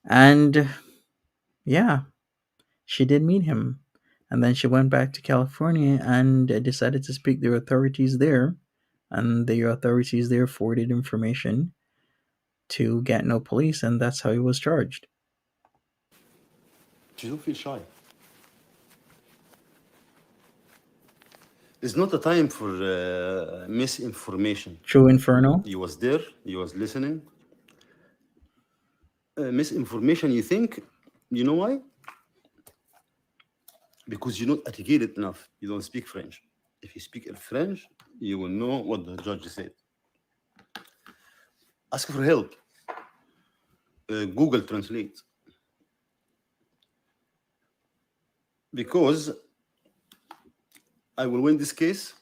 Speaker 1: And yeah, she did meet him. And then she went back to California and decided to speak to the authorities there. And the authorities there forwarded information to Gatineau police, and that's how he was charged.
Speaker 2: She don't feel shy. It's not a time for misinformation.
Speaker 1: True Inferno?
Speaker 2: You was there. You was listening. Misinformation. You think. You know why? Because you're not educated enough. You don't speak French. If you speak French, you will know what the judge said. Ask for help. Google Translate. Because I will win this case.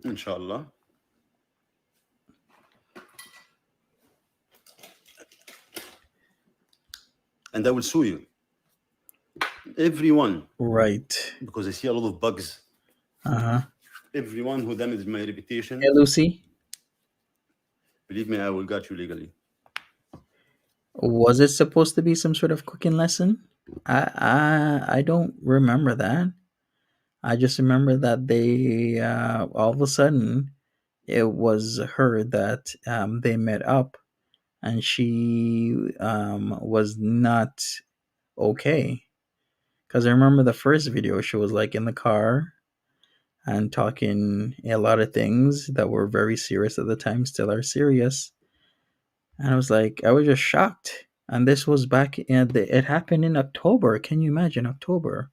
Speaker 2: Inshallah. And I will sue you. Everyone.
Speaker 1: Right.
Speaker 2: Because I see a lot of bugs.
Speaker 1: Uh-huh.
Speaker 2: Everyone who damaged my reputation.
Speaker 1: Hey, Lucy.
Speaker 2: Believe me, I will get you legally.
Speaker 1: Was it supposed to be some sort of cooking lesson? I don't remember that. I just remember that they all of a sudden it was her that they met up, and she was not okay. Because I remember the first video, she was like in the car and talking a lot of things that were very serious at the time, still are serious. And I was like, I was just shocked. And this was back in it happened in October. Can you imagine October?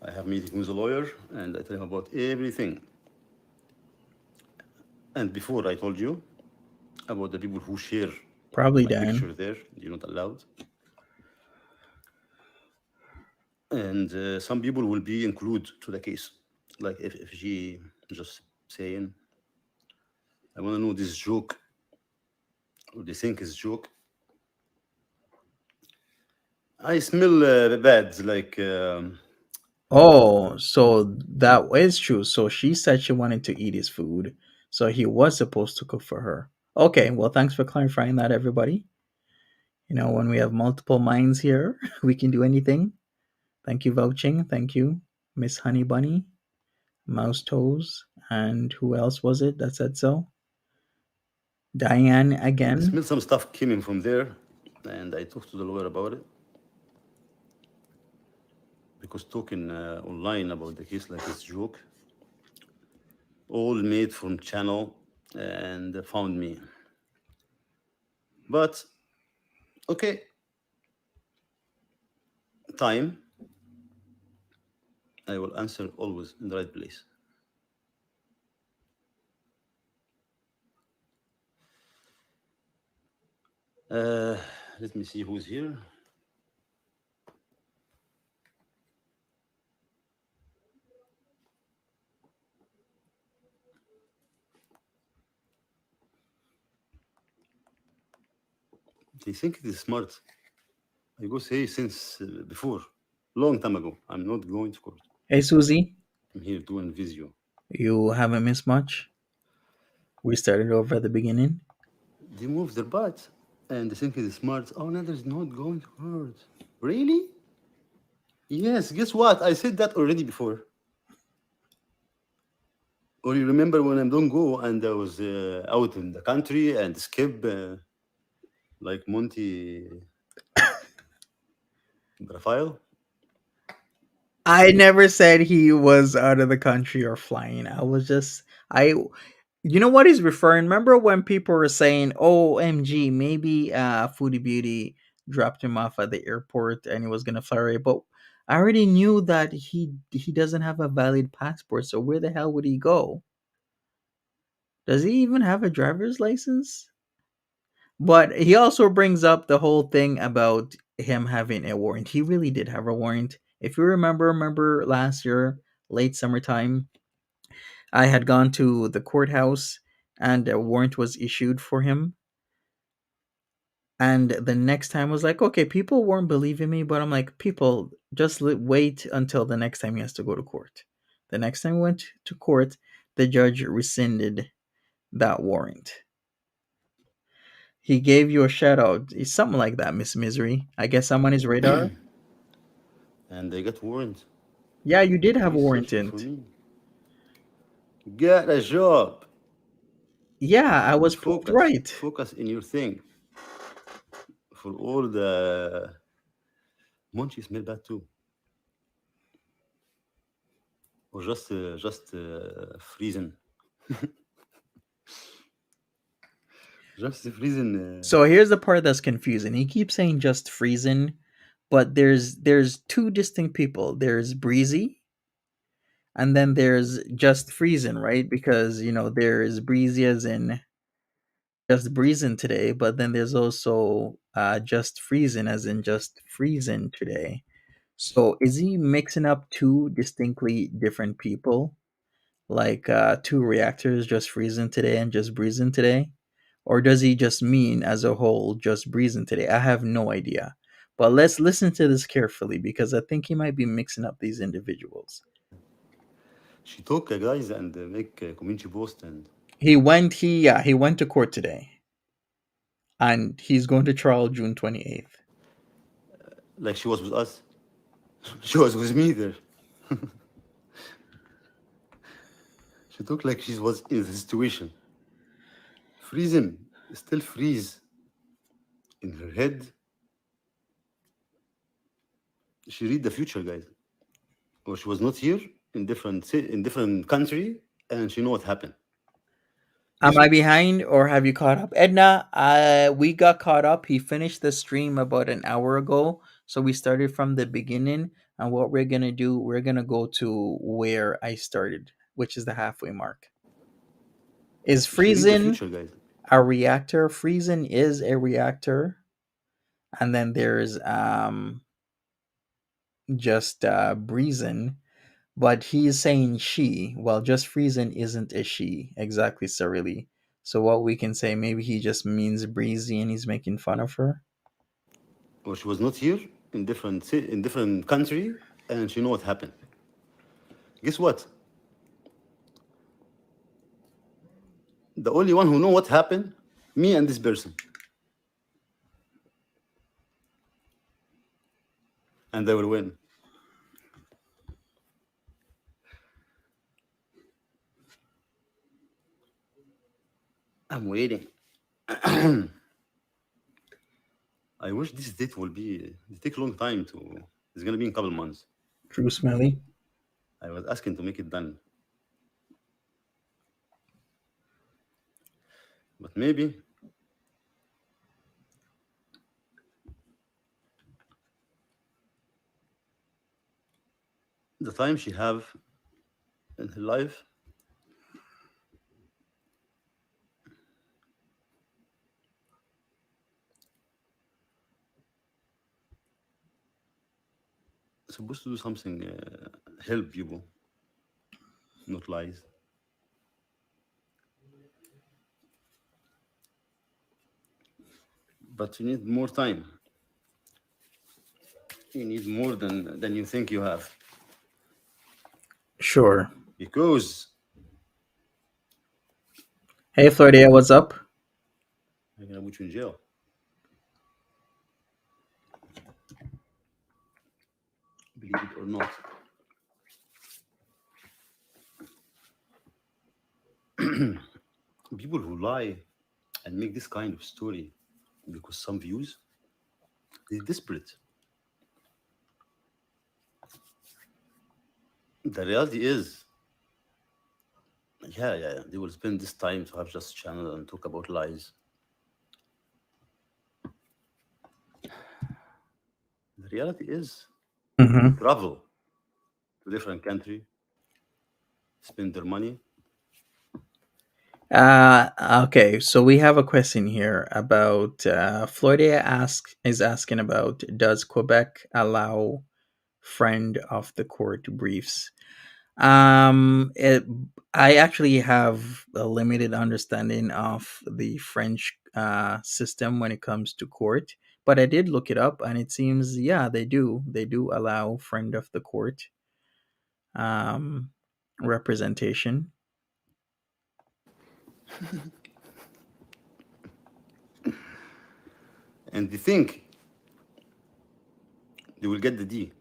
Speaker 2: I have meeting with a lawyer and I tell him about everything. And before I told you about the people who share
Speaker 1: Probably
Speaker 2: my
Speaker 1: Dan.
Speaker 2: picture there, you're not allowed. And some people will be included to the case. Like if she just saying, I want to know this joke, or they think is joke. I smell bad, like
Speaker 1: Oh, so that is true. So she said she wanted to eat his food. So he was supposed to cook for her. Okay, well, thanks for clarifying that, everybody. When we have multiple minds here, we can do anything. Thank you, vouching. Thank you, Miss Honey Bunny, Mouse Toes, and who else was it that said so? Diane
Speaker 2: I
Speaker 1: again.
Speaker 2: smell some stuff coming from there. And I talked to the lawyer about it because talking online about the case like it's joke, all made from channel and found me. But okay, time, I will answer always in the right place. Uh, Let me see who's here. They think it is smart. I go say since before, long time ago. I'm not going to court.
Speaker 1: Hey, Susie,
Speaker 2: I'm here doing video.
Speaker 1: you haven't missed much. We started over at the beginning.
Speaker 2: They move their butt and they think it is smart. Oh, no, there's not going to court. Really? Yes. Guess what? I said that already before. Or you remember when I don't go and I was out in the country and skip like Monty profile?
Speaker 1: I never said he was out of the country or flying. I was just I You know what he's referring? Remember when people were saying, "OMG, maybe Foodie Beauty dropped him off at the airport and he was gonna fly away." But I already knew that he doesn't have a valid passport. So where the hell would he go? Does he even have a driver's license? But he also brings up the whole thing about him having a warrant. He really did have a warrant. If you remember last year, late summertime, I had gone to the courthouse and a warrant was issued for him. And the next time was like, okay, people weren't believing me, but I'm like, people, just wait until the next time he has to go to court. The next time we went to court, the judge rescinded that warrant. He gave you a shout out. It's something like that, Miss Misery. I guess I'm on his radar.
Speaker 2: And they got warrant.
Speaker 1: Yeah, you did have a
Speaker 2: He's
Speaker 1: warrant
Speaker 2: searching
Speaker 1: in
Speaker 2: for
Speaker 1: it.
Speaker 2: me. Get a job.
Speaker 1: Yeah, I was proved
Speaker 2: Focus.
Speaker 1: right.
Speaker 2: Focus in your thing. For all the Monchi smell bad too. Or freezing. Just freezing.
Speaker 1: So here's the part that's confusing. He keeps saying just freezing, but there's two distinct people. There's Breezy, and then there's just freezing, right? Because there's Breezy as in just breezing today, but then there's also just freezing as in just freezing today. So is he mixing up two distinctly different people? Like two reactors just freezing today and just breezing today? Or does he just mean as a whole just breezing today? I have no idea. But let's listen to this carefully because I think he might be mixing up these individuals.
Speaker 2: She talk guys and make community post and
Speaker 1: He went to court today. and he's going to trial June 28th.
Speaker 2: Like she was with us. She was with me there. She looked like she was in the situation. Freeze him. Still freeze in her head. She read the future, guys. Or she was not here in different country, and she know what happened.
Speaker 1: Am
Speaker 2: Guess
Speaker 1: I
Speaker 2: what?
Speaker 1: behind or have you caught up? Edna, we got caught up. He finished the stream about an hour ago. So we started from the beginning. And what we're going to do, we're going to go to where I started, which is the halfway mark. Is
Speaker 2: She read the
Speaker 1: freezing
Speaker 2: future, guys.
Speaker 1: a reactor? Freezing is a reactor. And then there's just breezing. But he's saying she. Well, just freezing isn't a she exactly, Cyrilly. So what we can say, maybe he just means breezy and he's making fun of her.
Speaker 2: Or she was not here in different country, and she know what happened. Guess what? The only one who know what happened, me and this person. And I will win. I'm waiting. I wish this date will be. It take a long time to. It's gonna be in a couple months.
Speaker 1: True, Smelly.
Speaker 2: I was asking to make it done, but maybe the time she have in her life supposed to do something, help people, not lies. But you need more time. You need more than you think you have,
Speaker 1: Sure.
Speaker 2: because
Speaker 1: Hey, Florida, what's up?
Speaker 2: I'm gonna put you in jail. Believe it or not. People who lie and make this kind of story because some views, they're desperate. The reality is, yeah, they will spend this time to have just channel and talk about lies. The reality is, they
Speaker 1: Mm-hmm.
Speaker 2: travel to different country, spend their money.
Speaker 1: Okay, so we have a question here about Florida is asking about, does Quebec allow friend of the court briefs? It, I actually have a limited understanding of the French system when it comes to court, but I did look it up, and it seems yeah they do. They do allow friend of the court um, representation.
Speaker 2: And they think they will get the D.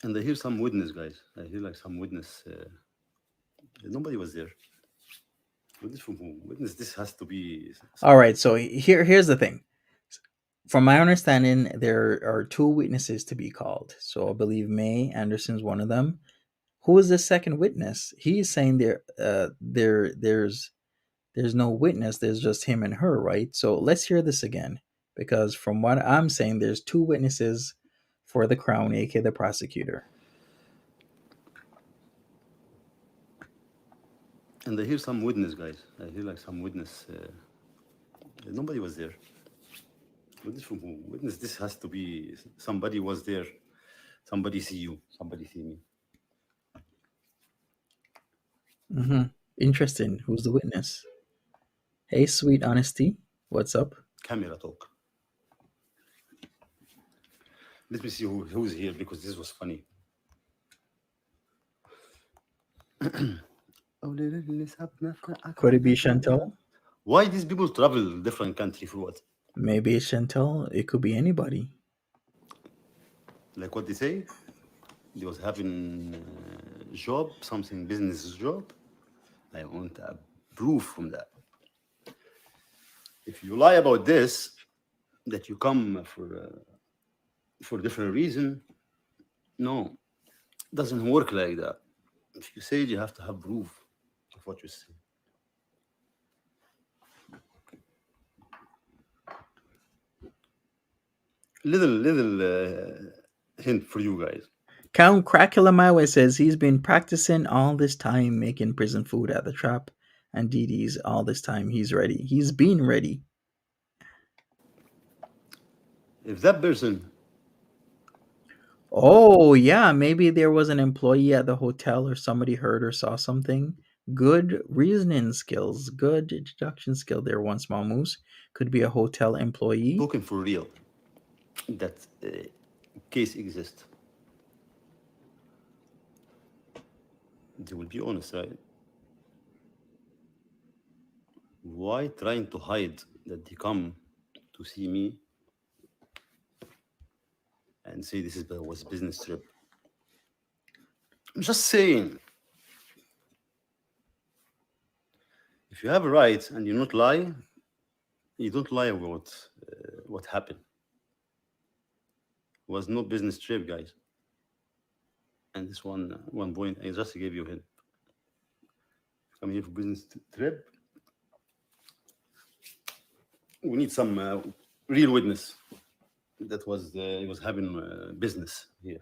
Speaker 2: And I hear some witness, guys. I hear like some witness. Nobody was there. Witness from who? Witness. This has to be
Speaker 1: All
Speaker 2: somebody.
Speaker 1: right, so here's the thing. From my understanding, there are two witnesses to be called. So I believe May Anderson's one of them. Who is the second witness? He's saying there's no witness. There's just him and her, right? So let's hear this again, because from what I'm saying, there's two witnesses for the crown, aka the prosecutor.
Speaker 2: And I hear some witness, guys. I hear like some witness. Nobody was there. Witness from who? Witness. This has to be somebody was there. Somebody see you. Somebody see me.
Speaker 1: Hmm. Interesting. Who's the witness? Hey, sweet honesty. What's up?
Speaker 2: Camera talk. Let me see who's here because this was funny.
Speaker 1: Could it be Chantal?
Speaker 2: Why these people travel different country for what?
Speaker 1: Maybe it's Chantal. It could be anybody.
Speaker 2: Like what they say, they was having job, something business job. I want a proof from that. If you lie about this, that you come for different reason, no, doesn't work like that. If you say it, you have to have proof of what you say. Little hint for you guys.
Speaker 1: Count Craculamawe says he's been practicing all this time making prison food at the trap, and Didi's all this time he's ready. He's been ready.
Speaker 2: If that person,
Speaker 1: Oh, yeah, maybe there was an employee at the hotel or somebody heard or saw something. Good reasoning skills, good deduction skill there, one small moose. Could be a hotel employee.
Speaker 2: spoken for real, that case exists, they will be honest, right? Why trying to hide that they come to see me and say this was business trip? I'm just saying, if you have a right and you not lie, you don't lie about what happened. It was no business trip, guys. And this one point I just gave you hint. Come here for business trip. We need some real witness that was he was having business here.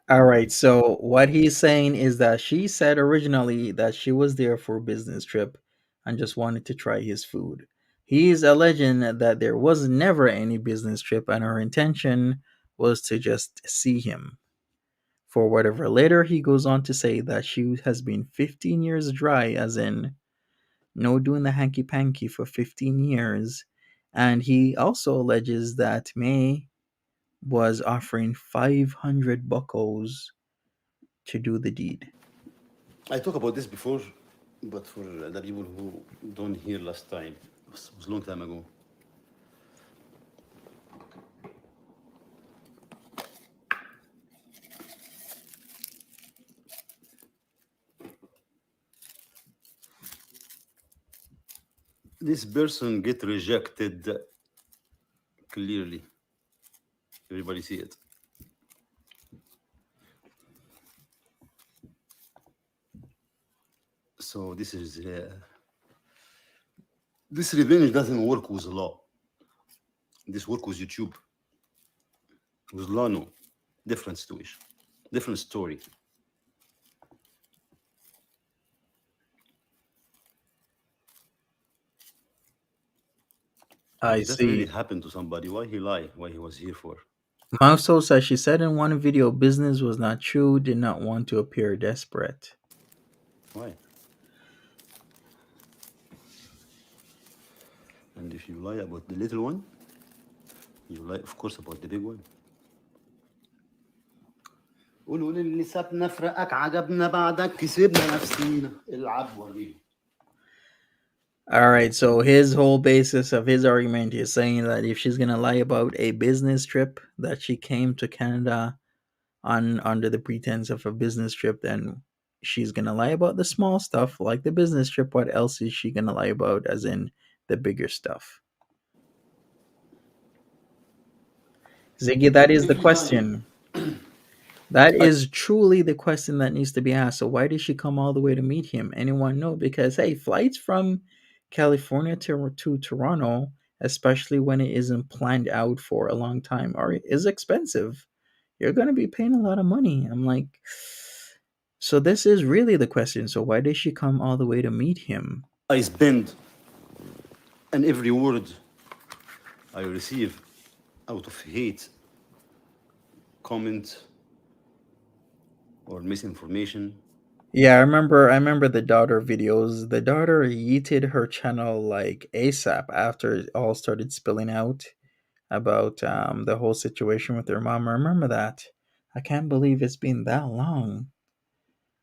Speaker 1: All right, so what he's saying is that she said originally that she was there for a business trip and just wanted to try his food. He's alleging that there was never any business trip and her intention was to just see him for whatever. Later, he goes on to say that she has been 15 years dry, as in no doing the hanky panky for 15 years. And he also alleges that May was offering 500 buckos to do the deed.
Speaker 2: I talked about this before, but for the people who don't hear last time, it was a long time ago. This person get rejected clearly. Everybody see it. So this revenge doesn't work with law. This work with YouTube. With law, no. Different situation, different story.
Speaker 1: I
Speaker 2: If that really
Speaker 1: see.
Speaker 2: happened to somebody, why he lie? Why he was here for?
Speaker 1: Mauso says she said in one video business was not true, did not want to appear desperate.
Speaker 2: Why? And if you lie about the little one, you lie, of course, about the big one. قولوا للي سابنا فرقك عجبنا بعدك كسبنا نفسينا العب وريني.
Speaker 1: All right, so his whole basis of his argument is saying that if she's gonna lie about a business trip that she came to Canada on under the pretense of a business trip, then she's gonna lie about the small stuff like the business trip. What else is she gonna lie about, as in the bigger stuff? Ziggy, that is the
Speaker 2: Every time.
Speaker 1: question. That
Speaker 2: I,
Speaker 1: is truly the question that needs to be asked. So why did she come all the way to meet him? Anyone know? Because hey, flights from California to Toronto, especially when it isn't planned out for a long time, is expensive. You're gonna be paying a lot of money. I'm like, so this is really the question. So why did she come all the way to meet him?
Speaker 2: I spend, and every word I receive out of hate, comment, or misinformation.
Speaker 1: Yeah, I remember the daughter videos. The daughter yeeted her channel like ASAP after it all started spilling out. about the whole situation with their mom. I remember that. I can't believe it's been that long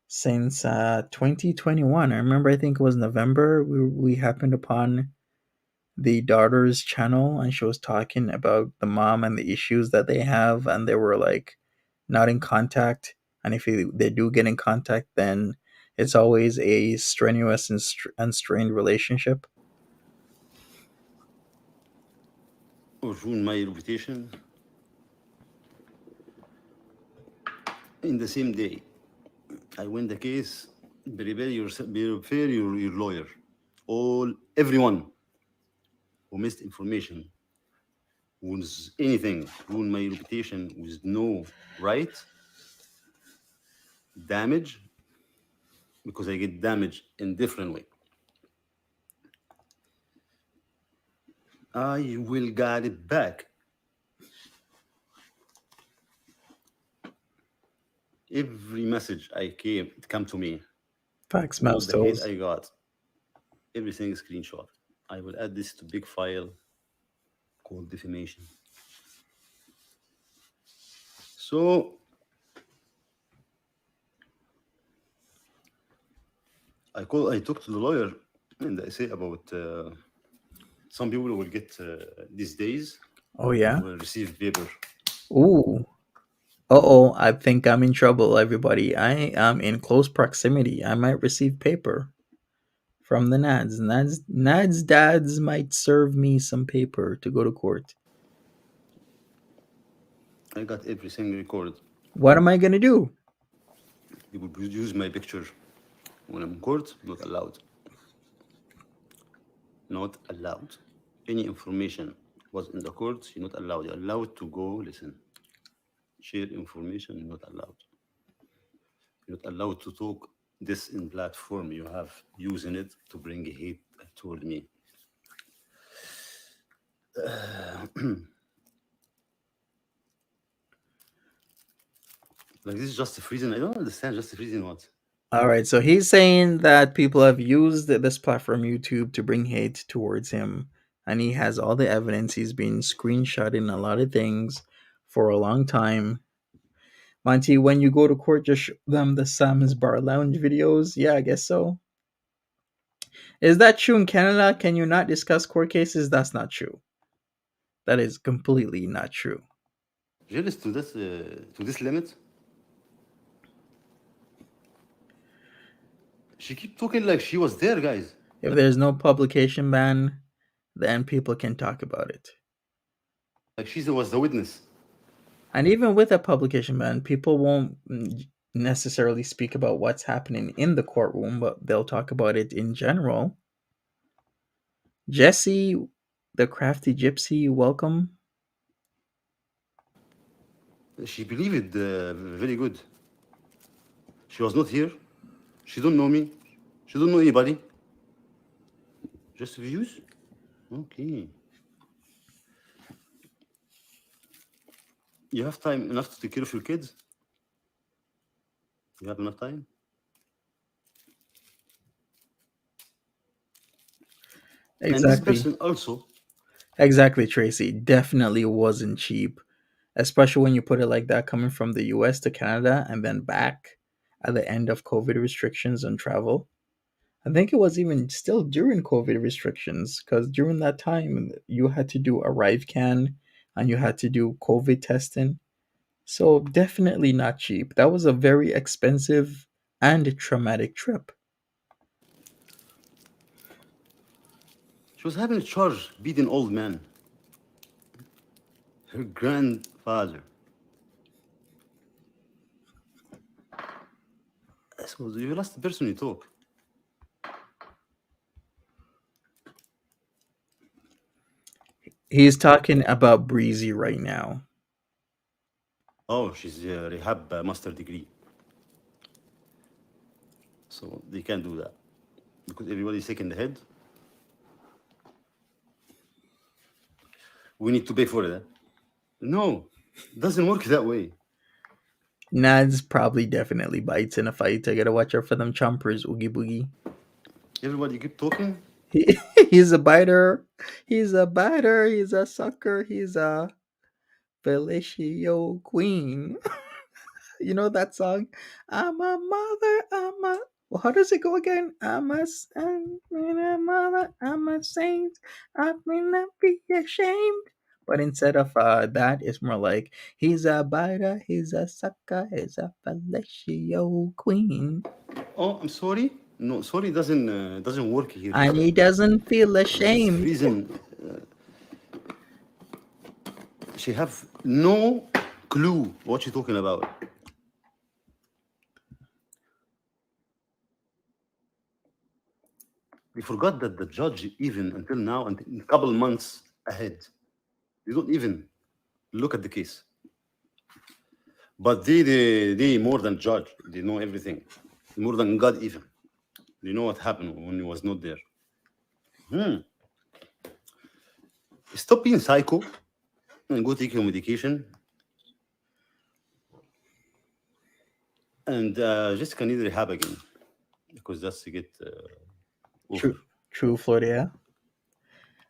Speaker 1: since 2021. I remember, I think it was November, we happened upon the daughter's channel and she was talking about the mom and the issues that they have, and they were like not in contact. And if they do get in contact, then it's always a strenuous and strained relationship.
Speaker 2: Or ruin my reputation in the same day. I win the case. Prepare your lawyer. Everyone who missed information, who's anything, ruin my reputation with no right, damage, because I get damaged in different way. I will get it back. Every message it come to me,
Speaker 1: Facts,
Speaker 2: all
Speaker 1: mouse
Speaker 2: the hate
Speaker 1: toes.
Speaker 2: I got, everything is screenshot. I will add this to big file called defamation. So I talked to the lawyer and I say about some people will get these days
Speaker 1: Oh yeah.
Speaker 2: will receive paper.
Speaker 1: Ooh. Uh-oh, I think I'm in trouble, everybody. I am in close proximity. I might receive paper from the Nads. Nads dads might serve me some paper to go to court.
Speaker 2: I got everything recorded.
Speaker 1: What am I gonna do?
Speaker 2: They will use my picture when I'm in court. Not allowed. Not allowed. Any information was in the court, you're not allowed. You're allowed to go listen. Share information, you're not allowed. You're not allowed to talk this in platform. You have using it to bring hate toward me. Like this is just a freezing. I don't understand just a freezing what.
Speaker 1: All right, so he's saying that people have used this platform, YouTube, to bring hate towards him, and he has all the evidence. He's been screenshotting a lot of things for a long time. Monty, when you go to court, just show them the Sam's Bar Lounge videos. Yeah, I guess so. Is that true in Canada? Can you not discuss court cases? That's not true. That is completely not true.
Speaker 2: Jealous to this limit. She keep talking like she was there, guys.
Speaker 1: If there's no publication ban, then people can talk about it.
Speaker 2: Like she was the witness.
Speaker 1: And even with a publication ban, people won't necessarily speak about what's happening in the courtroom, but they'll talk about it in general. Jesse, the crafty gypsy, welcome.
Speaker 2: She believed it very good. She was not here. She don't know me. She don't know anybody. Just views? Okay. You have time enough to take care of your kids? You have enough time? And this
Speaker 1: Exactly.
Speaker 2: person also,
Speaker 1: Exactly, Tracy. Definitely wasn't cheap, especially when you put it like that, coming from the US to Canada and then back at the end of COVID restrictions on travel. I think it was even still during COVID restrictions, because during that time you had to do arrive can and you had to do COVID testing. So definitely not cheap. That was a very expensive and traumatic trip.
Speaker 2: she was having a charge beating old man. Her grandfather. So you last person you talk.
Speaker 1: He's talking about Breezy right now.
Speaker 2: Oh, she's a rehab master degree. So they can't do that. Because everybody's sick in the head. We need to pay for it. No, it doesn't work that way.
Speaker 1: Nadz probably definitely bites in a fight. I gotta watch out for them chompers, oogie boogie.
Speaker 2: Everybody keep talking.
Speaker 1: He, he's a biter. He's a biter. He's a sucker. He's a fellatio queen. You know that song? I'm a mother. I'm a. Well, how does it go again? I'm a mother. I'm a saint. I may not be ashamed. But instead of that, it's more like he's a biter. He's a sucker. He's a fellatio queen.
Speaker 2: Oh, I'm sorry. No, sorry doesn't work here.
Speaker 1: And he doesn't feel
Speaker 2: This
Speaker 1: ashamed.
Speaker 2: reason she have no clue what you're talking about. We forgot that the judge, even until now, and a couple months ahead, they don't even look at the case. But they more than judge. They know everything, more than God even. They know what happened when he was not there. Stop being psycho and go take your medication. And Jessica need rehab again because that's to get over.
Speaker 1: True, true, Florida.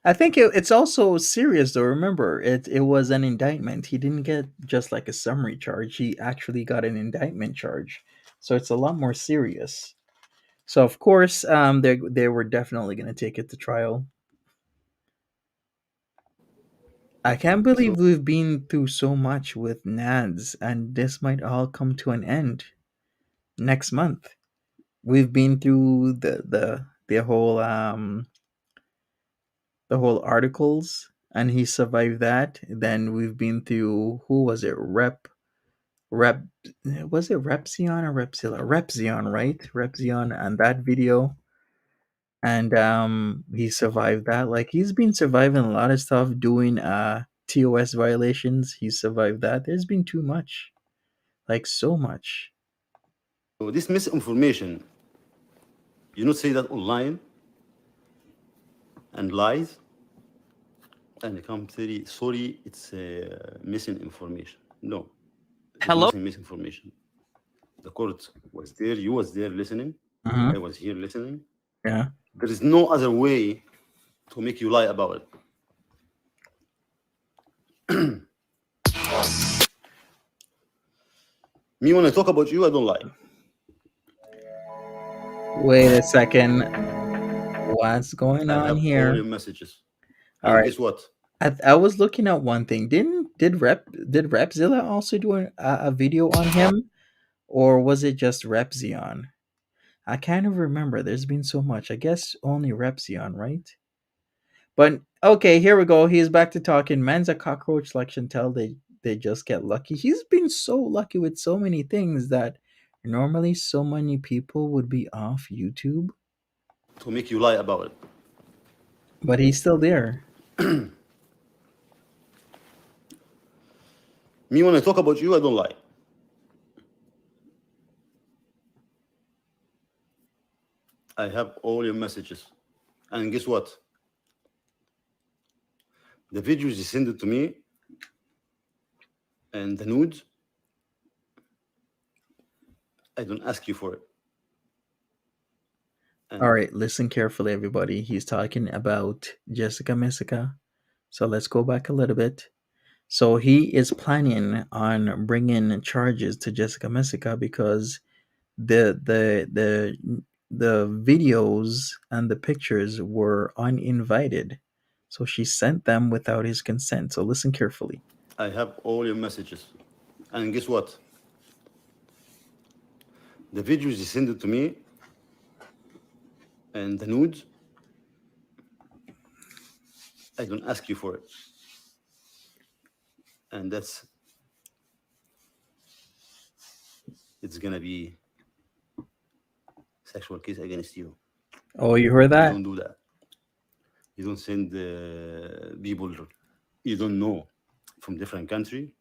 Speaker 1: I think it's also serious though. Remember, it was an indictment. He didn't get just like a summary charge. He actually got an indictment charge, so it's a lot more serious. So of course, they were definitely going to take it to trial. I can't
Speaker 2: So
Speaker 1: believe we've been through so much with Nads, and this might all come to an end next month. We've been through the whole articles, and he survived that. Then we've been through, who was it? Rep was it Repzion or Repzilla? Repzion, right? Repzion and that video. And he survived that. Like he's been surviving a lot of stuff, doing TOS violations. He survived that. There's been too much. Like so much.
Speaker 2: this misinformation, you not say that online and lies, and you come say sorry, it's missing information. No, it's
Speaker 1: Hello.
Speaker 2: nothing misinformation. The court was there, you was there listening,
Speaker 1: Uh-huh.
Speaker 2: I was here listening.
Speaker 1: Yeah.
Speaker 2: There is no other way to make you lie about it. Me, when I talk about you, I don't lie.
Speaker 1: Wait a second. What's going
Speaker 2: I
Speaker 1: on
Speaker 2: have all
Speaker 1: here?
Speaker 2: your messages.
Speaker 1: All
Speaker 2: And
Speaker 1: right.
Speaker 2: guess what?
Speaker 1: I was looking at one thing. Did Repzilla also do a video on him, or was it just Repzion? I kind of remember. There's been so much. I guess only Repzion, right? But okay, here we go. He's back to talking. Man's a cockroach like Chantel. They just get lucky. He's been so lucky with so many things that normally so many people would be off YouTube,
Speaker 2: To make you lie about it.
Speaker 1: but he's still there.
Speaker 2: Me, when I talk about you, I don't lie. I have all your messages. And guess what? The videos you send it to me and the nudes, I don't ask you for it. And
Speaker 1: All right, listen carefully, everybody. He's talking about Jessica Messica. So let's go back a little bit. So he is planning on bringing charges to Jessica Messica because the the the the videos and the pictures were uninvited. So she sent them without his consent. So listen carefully.
Speaker 2: I have all your messages. And guess what? The videos you send it to me and the nudes, I don't ask you for it. And it's gonna be sexual case against you.
Speaker 1: Oh, you heard
Speaker 2: You
Speaker 1: that?
Speaker 2: don't do that. You don't send people you don't know from different country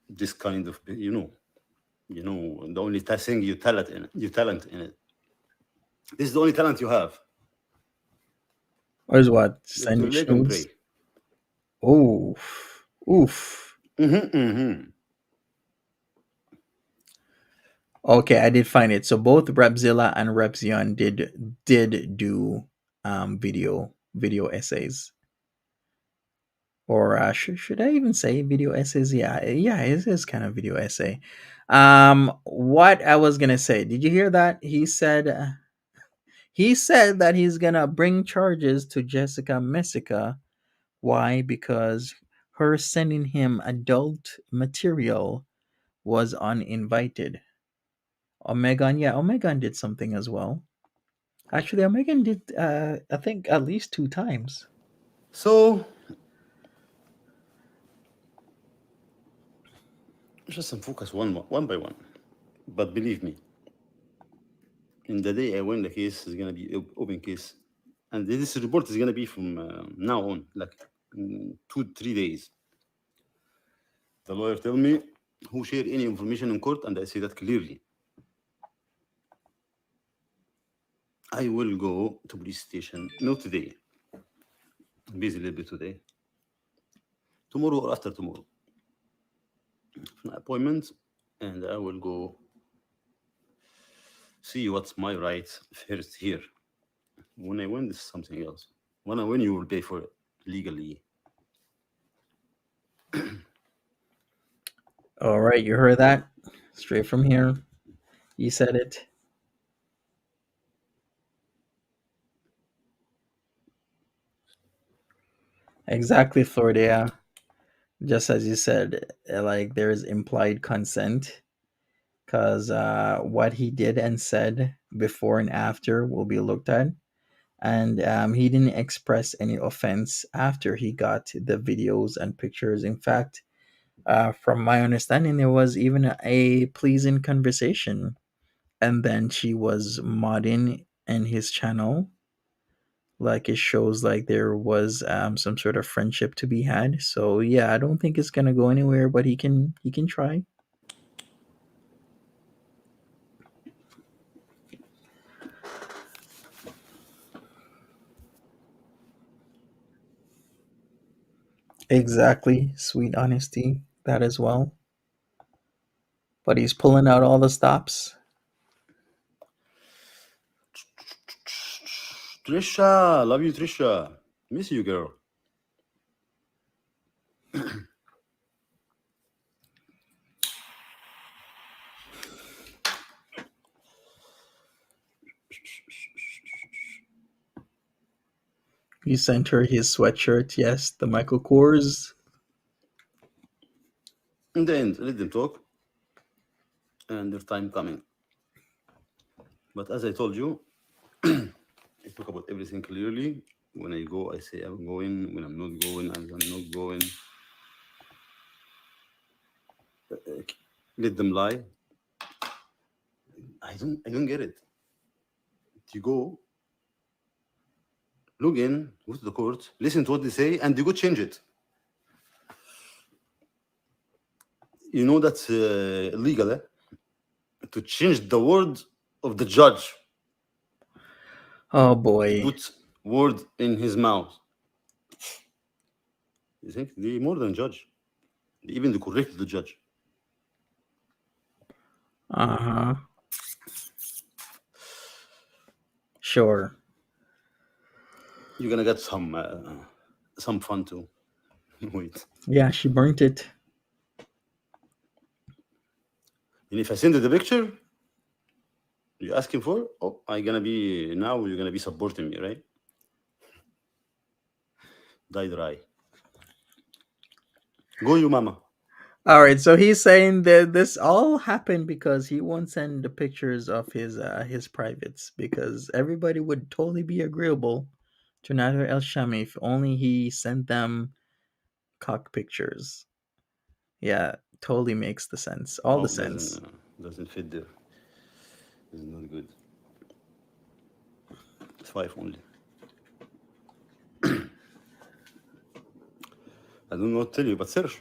Speaker 2: this kind of the only thing you talent in it. This is the only talent you have.
Speaker 1: Or is what?
Speaker 2: Go to
Speaker 1: Sending
Speaker 2: your leg and
Speaker 1: schnoos?
Speaker 2: pray.
Speaker 1: Oof. Oof.
Speaker 2: Mm-hmm, mm-hmm.
Speaker 1: Okay, I did find it. So both Repzilla and Repzion did do video essays. Or should I even say video essays? Yeah, yeah, it is kind of video essay. What I was gonna say, did you hear that? He said that he's gonna bring charges to Jessica Messica. Why? Because her sending him adult material was uninvited. Omegon, yeah, Omegon did something as well. Actually, Omegon did, I think, at least two times.
Speaker 2: So just focus one by one. But believe me, in the day I win the case is gonna be open case, and this report is gonna be from now on, like in 2 3 days. The lawyer tell me who share any information in court, and I say that clearly. I will go to police station, not today. I'm busy a little bit today. Tomorrow or after tomorrow, an appointment, and I will go see what's my rights first here. When I win, this is something else. When I win, you will pay for it legally.
Speaker 1: All right, you heard that? Straight from here. You said it. Exactly, Florida. Just as you said, like there is implied consent because what he did and said before and after will be looked at. And he didn't express any offense after he got the videos and pictures. In fact, from my understanding, there was even a pleasing conversation. And then she was modding in his channel. Like it shows like there was some sort of friendship to be had. So yeah, I don't think it's gonna go anywhere, but he can try. Exactly, sweet honesty, that as well. But he's pulling out all the stops.
Speaker 2: Trisha, love you, Trisha. Miss you, girl.
Speaker 1: He sent her his sweatshirt, yes, the Michael Kors.
Speaker 2: In the end, let them talk, and their time coming. But as I told you, I talk about everything clearly. When I go, I say I'm going. When I'm not going, I'm not going. Let them lie. I don't get it. You go, log in, go to the court, listen to what they say, and you go change it. You know that's illegal, eh? To change the word of the judge,
Speaker 1: Oh
Speaker 2: to
Speaker 1: boy.
Speaker 2: put word in his mouth. You think they more than judge? Even they correct the judge.
Speaker 1: Uh-huh. Sure.
Speaker 2: You're gonna get some fun too. Wait.
Speaker 1: Yeah, she burnt it.
Speaker 2: And if I send you the picture you're asking for, oh, you're gonna be supporting me, right? Die dry. Go, you mama.
Speaker 1: All right, so he's saying that this all happened because he won't send the pictures of his privates because everybody would totally be agreeable to Nader El Shami if only he sent them cock pictures. Yeah, totally makes the sense. All the
Speaker 2: Oh,
Speaker 1: sense.
Speaker 2: doesn't fit there. It's not good. It's five only. I don't know what to tell you, but search.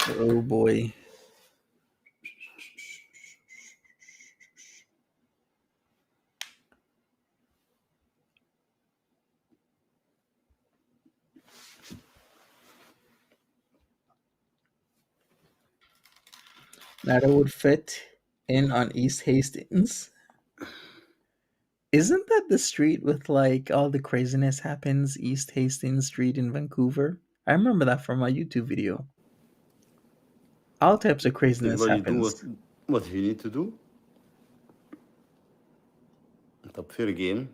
Speaker 1: Oh boy. That would fit in on East Hastings. Isn't that the street with like all the craziness happens? East Hastings Street in Vancouver. I remember that from my YouTube video. All types of craziness
Speaker 2: Everybody do
Speaker 1: happens.
Speaker 2: what he need to do. طب fair game.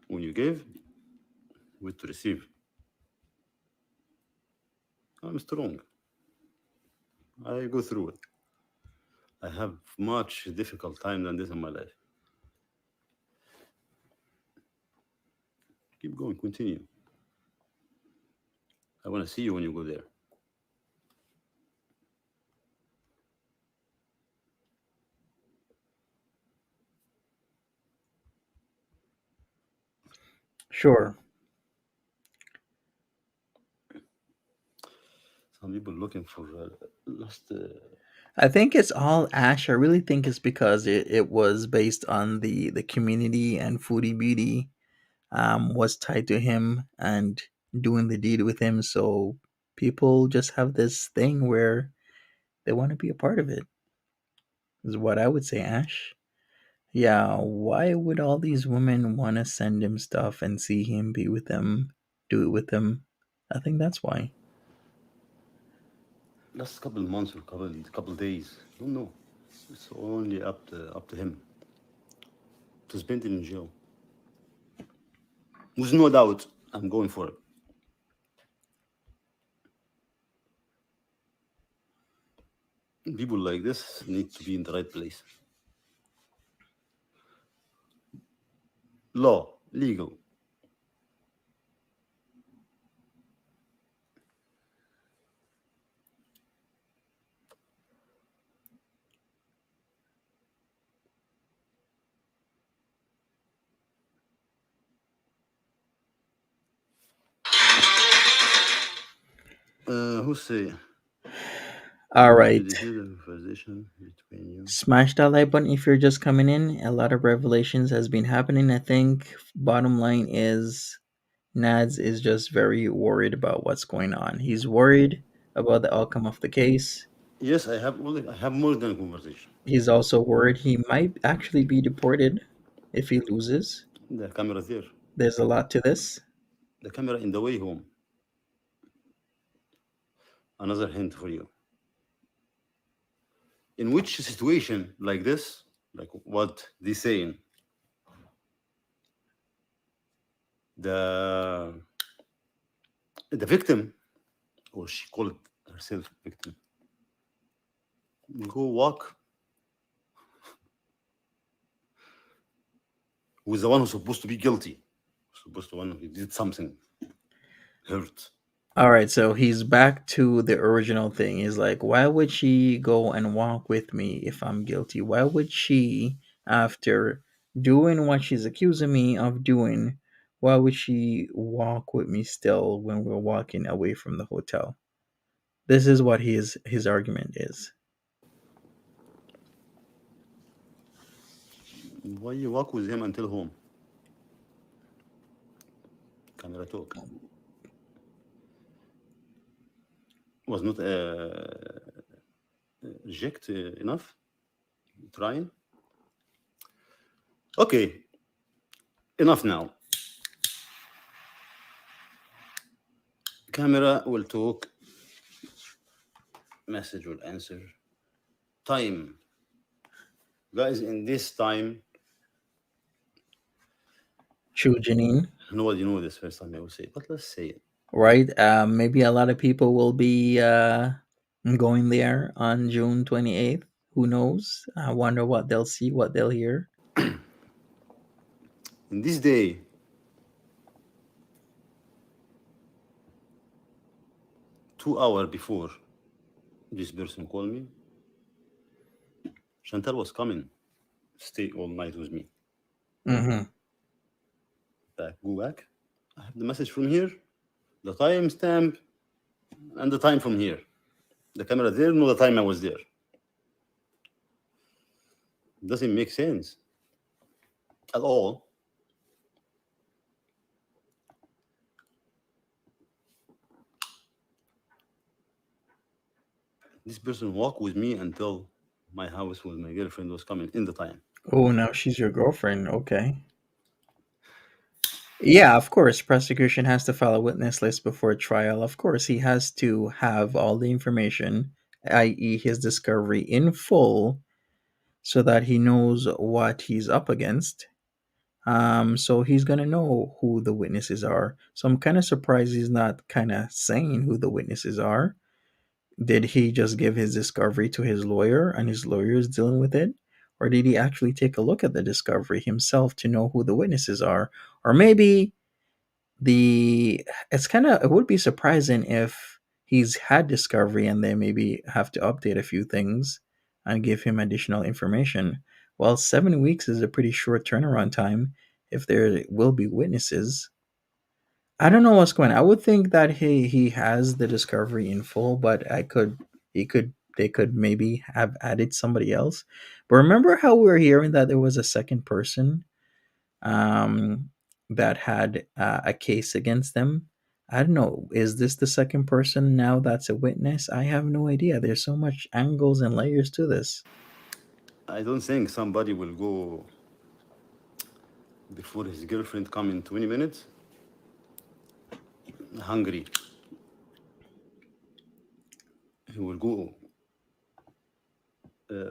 Speaker 2: When you give, wait to receive. I'm strong. I go through it. I have much difficult time than this in my life. Keep going, continue. I want to see you when you go there.
Speaker 1: Sure.
Speaker 2: Some people looking for last.
Speaker 1: I think it's all Ash. I really think it's because it was based on the community and Foodie Beauty was tied to him and doing the deed with him. So people just have this thing where they want to be a part of it, is what I would say, Ash. Yeah, why would all these women want to send him stuff and see him be with them, do it with them? I think that's why.
Speaker 2: Last couple months or couple days. Don't know. It's only up to him to spend it in jail. With no doubt, I'm going for it. People like this need to be in the right place. Law, legal. Who say?
Speaker 1: All
Speaker 2: Need to
Speaker 1: right.
Speaker 2: defuse the conversation between you.
Speaker 1: Smash that like button if you're just coming in. A lot of revelations has been happening. I think bottom line is Nadz is just very worried about what's going on. He's worried about the outcome of the case.
Speaker 2: Yes, I have more than a conversation.
Speaker 1: He's also worried he might actually be deported if he loses.
Speaker 2: The camera there.
Speaker 1: There's a lot to this.
Speaker 2: The camera in the way home. Another hint for you. In which situation like this, like what they saying, the the victim, or she called herself victim, go walk with the one who's supposed to be guilty, supposed to one who did something hurt.
Speaker 1: All right, so he's back to the original thing. He's like, why would she go and walk with me if I'm guilty? Why would she, after doing what she's accusing me of doing, why would she walk with me still when we're walking away from the hotel? This is what his argument is.
Speaker 2: Why you walk with him until home? Camera talk was not reject enough. Trying. Okay, enough now. Camera will talk. Message will answer. Time, guys. In this time,
Speaker 1: True, Janine.
Speaker 2: nobody know this first time I will say it, but let's say it.
Speaker 1: Right? Maybe a lot of people will be going there on June 28th. Who knows? I wonder what they'll see, what they'll hear.
Speaker 2: In this day, 2 hours before this person called me, Chantal was coming, stay all night with me.
Speaker 1: Mm-hmm.
Speaker 2: Back, go back. I have the message from here, the timestamp, And the time from here. The camera there, no, the time I was there. Doesn't make sense at all. This person walked with me until my house with my girlfriend was coming in the time.
Speaker 1: Oh, now she's your girlfriend. Okay. Yeah, of course. Prosecution has to file a witness list before trial. Of course, he has to have all the information, i.e., his discovery in full, so that he knows what he's up against. So he's gonna know who the witnesses are. So I'm kind of surprised he's not kind of saying who the witnesses are. Did he just give his discovery to his lawyer and his lawyer is dealing with it? Or did he actually take a look at the discovery himself to know who the witnesses are? Or maybe the it's kind of, it would be surprising if he's had discovery and they maybe have to update a few things and give him additional information. Well, 7 weeks is a pretty short turnaround time if there will be witnesses. I don't know what's going on. I would think that he has the discovery in full, but I could he could they could maybe have added somebody else. But remember how we were hearing that there was a second person um, that had a case against them? I don't know. Is this the second person now that's a witness? I have no idea. There's so much angles and layers to this.
Speaker 2: I don't think somebody will go before his girlfriend come in 20 minutes hungry. He will go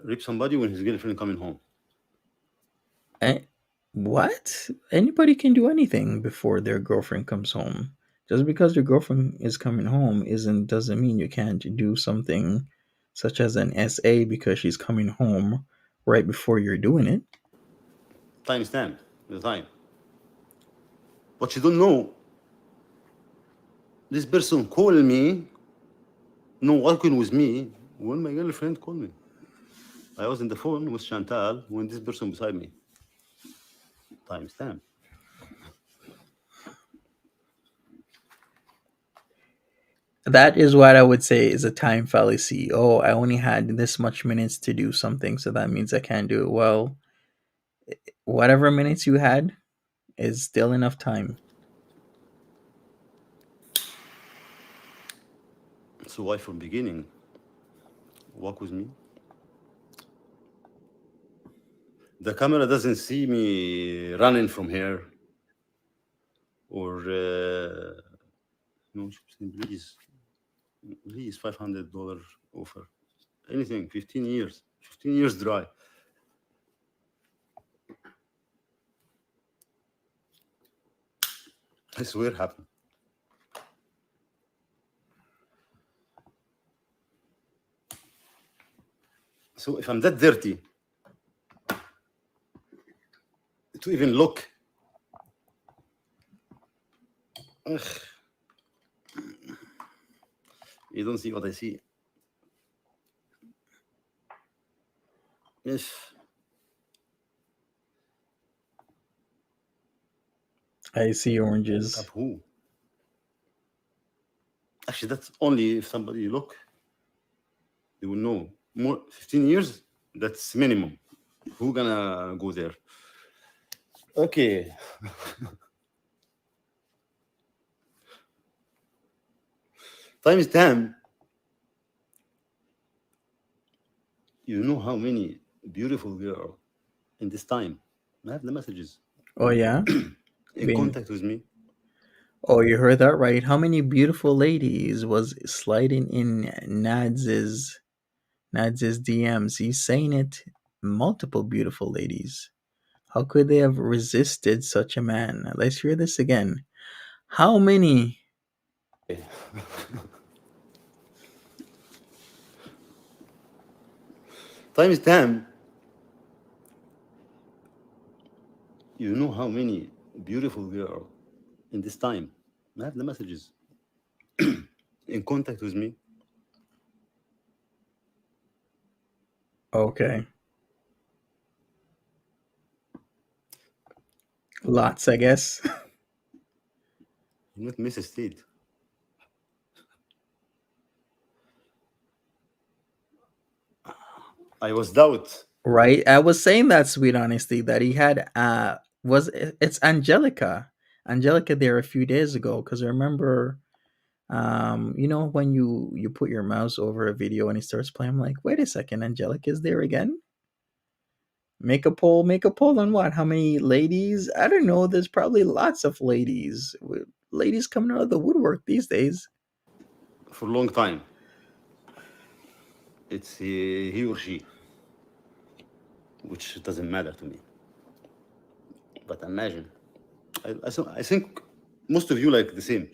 Speaker 2: rape somebody when his girlfriend coming home.
Speaker 1: Eh, what? Anybody can do anything before their girlfriend comes home. Just because your girlfriend is coming home isn't doesn't mean you can't do something such as an SA because she's coming home right before you're doing it.
Speaker 2: Timestamp the time. But you don't know. This person called me, no working with me, when my girlfriend called me. I was on the phone with Chantal when this person beside me. Timestamp.
Speaker 1: That is what I would say is a time fallacy. Oh, I only had this much minutes to do something, so that means I can't do it. Well, whatever minutes you had is still enough time.
Speaker 2: So why from beginning walk with me? The camera doesn't see me running from here or no, please, please, $500 offer. Anything, 15 years, 15 years dry. I swear happened. So if I'm that dirty to even look, ugh, you don't see what I see. Yes.
Speaker 1: I see
Speaker 2: Look
Speaker 1: oranges.
Speaker 2: up who? Actually, that's only if somebody look, they will know. More 15 years, that's minimum. Who gonna go there? Okay. Time is time. You know how many beautiful girl in this time. I have the messages
Speaker 1: Oh yeah,
Speaker 2: in
Speaker 1: being.
Speaker 2: contact with me.
Speaker 1: Oh, you heard that right. How many beautiful ladies was sliding in Nadz's DMs? He's saying it. Multiple beautiful ladies. How could they have resisted such a man? Let's hear this again. How many?
Speaker 2: Okay. Time is time. You know how many beautiful girl in this time. I have the messages in contact with me.
Speaker 1: Okay, lots, I guess.
Speaker 2: Not miss a state. I was doubt.
Speaker 1: right? I was saying that, sweet honesty, that he had it's Angelica. Angelica there a few days ago, because I remember you know, when you put your mouse over a video and it starts playing, I'm like, wait a second, Angelica is there again? Make a poll on what? How many ladies? I don't know. There's probably lots of ladies. Ladies coming out of the woodwork these days.
Speaker 2: For a long time. It's he or she, which doesn't matter to me. But imagine, I think most of you like the same.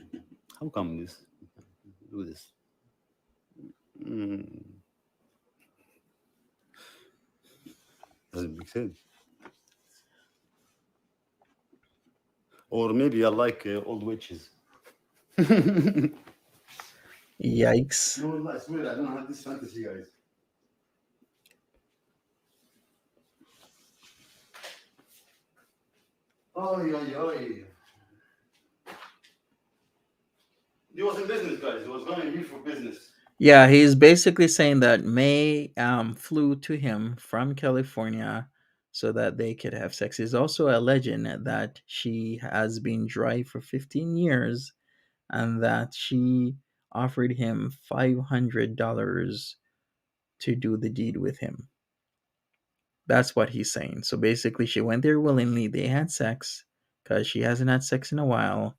Speaker 2: How come this? Do this? Mm, doesn't make sense. Or maybe I like old witches.
Speaker 1: Yikes.
Speaker 2: No, I swear I don't have this fantasy, guys. Oi, oi, oi. He was in business, guys. He was going here for business.
Speaker 1: Yeah, he's basically saying that May flew to him from California so that they could have sex. He's also alleging that she has been dry for 15 years and that she offered him $500 to do the deed with him. That's what he's saying. So basically, she went there willingly. They had sex because she hasn't had sex in a while.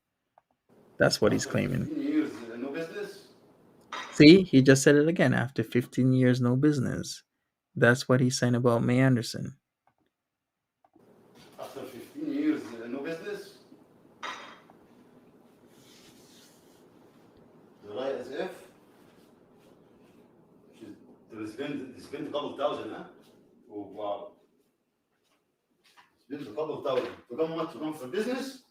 Speaker 1: That's what he's
Speaker 2: After
Speaker 1: claiming.
Speaker 2: 15 years, no business.
Speaker 1: See, he just said it again. After 15 years, no business. That's what he's saying about May Anderson.
Speaker 2: After 15 years, no business. The right as if. They spent a couple thousand, huh? Oh, wow. Spent a couple thousand. To come what? To come for business?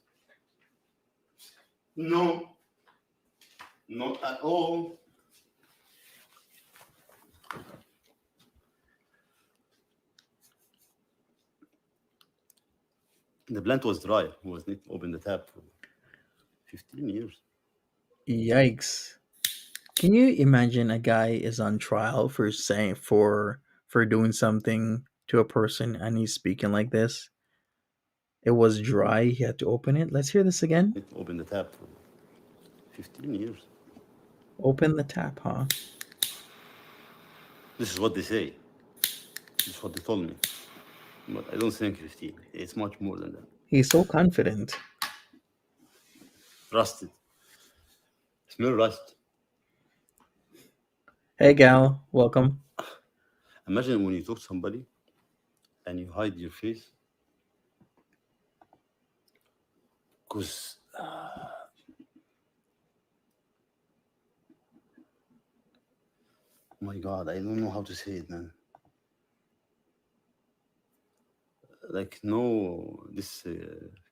Speaker 2: No, not at all. The plant was dry, wasn't it? Open the tap for 15 years.
Speaker 1: Yikes. Can you imagine a guy is on trial for saying for doing something to a person and he's speaking like this? It was dry, he had to open it. Let's hear this again.
Speaker 2: It opened the tap for 15 years.
Speaker 1: Open the tap, huh?
Speaker 2: This is what they say. This is what they told me. But I don't think 15. It's much more than that.
Speaker 1: He's so confident.
Speaker 2: Rusted. Smell rust.
Speaker 1: Hey gal, welcome.
Speaker 2: Imagine when you talk to somebody and you hide your face. Because, my God, I don't know how to say it, man. Like, no, this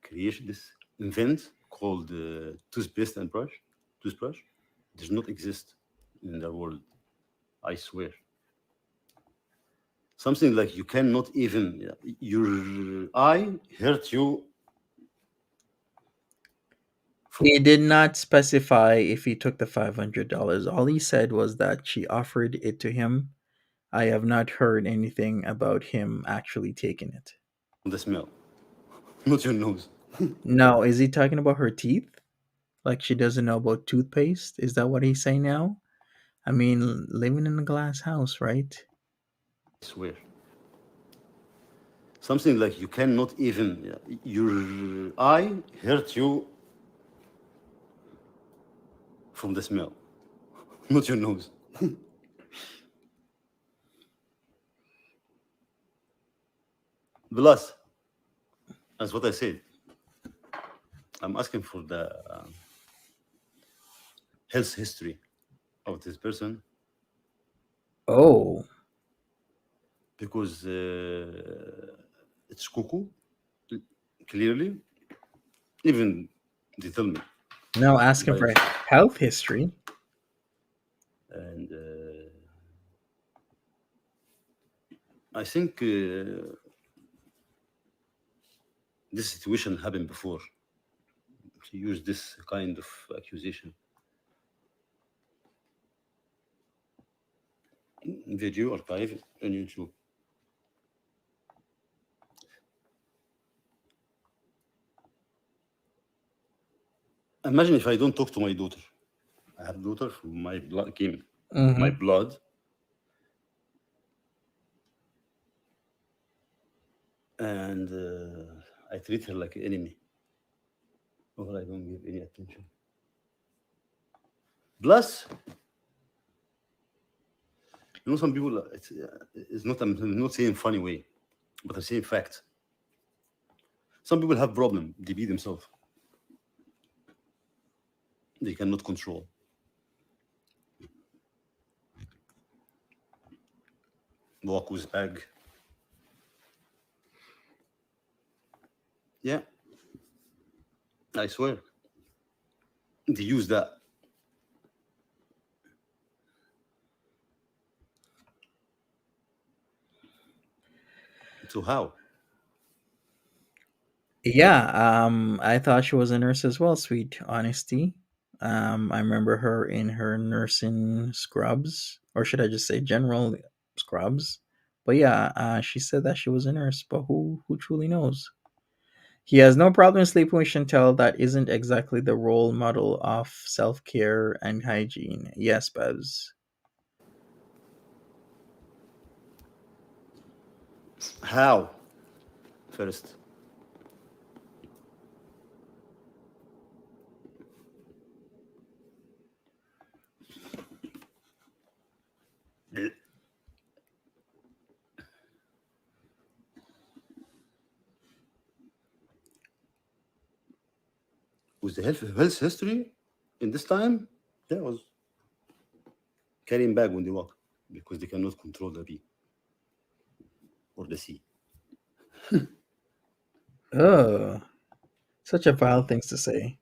Speaker 2: creation, this invent called toothpaste and toothbrush, does not exist in the world. I swear. Something like you cannot even, your eye hurt you.
Speaker 1: He did not specify if he took the $500. All he said was that she offered it to him. I have not heard anything about him actually taking it.
Speaker 2: From the smell, not your nose.
Speaker 1: Now, is he talking about her teeth? Like she doesn't know about toothpaste? Is that what he's saying now? I mean, living in a glass house, right?
Speaker 2: I swear. Something like you cannot even, your eye hurt you from the smell, not your nose. Plus, that's what I said. I'm asking for the health history of this person
Speaker 1: Oh,
Speaker 2: because it's cuckoo, clearly. Even they tell me.
Speaker 1: now asking
Speaker 2: Like,
Speaker 1: for health history.
Speaker 2: and I think this situation happened before. He used this kind of accusation. video archive on YouTube. Imagine if I don't talk to my daughter. I have a daughter from my blood, came my
Speaker 1: Mm-hmm.
Speaker 2: blood, and I treat her like an enemy, or I don't give any attention. Plus, some people, it's not, I'm not saying funny way, but I'm saying fact. Some people have problem, they be themselves. They cannot control. Walk with bag. Yeah, I swear. They use that. So how?
Speaker 1: Yeah, I thought she was a nurse as well, sweet honesty. I remember her in her nursing scrubs, or should I just say general scrubs? But yeah, she said that she was a nurse, but who truly knows? He has no problem sleeping with Chantel. That isn't exactly the role model of self care and hygiene. Yes, Bevs.
Speaker 2: How? First. With the health history in this time, that was carrying bag when they walk because they cannot control the B or the C.
Speaker 1: Oh, such a vile things to say.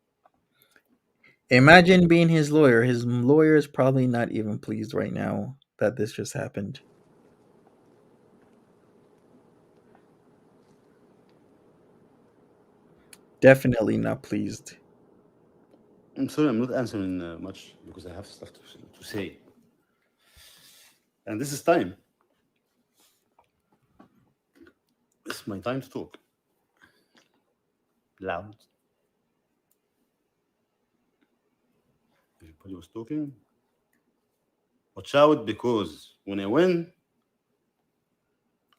Speaker 1: Imagine being his lawyer. His lawyer is probably not even pleased right now that this just happened. Definitely not pleased.
Speaker 2: I'm sorry, I'm not answering much because I have stuff to say. And this is time. It's my time to talk. Loud. Everybody was talking. Watch out because when I win,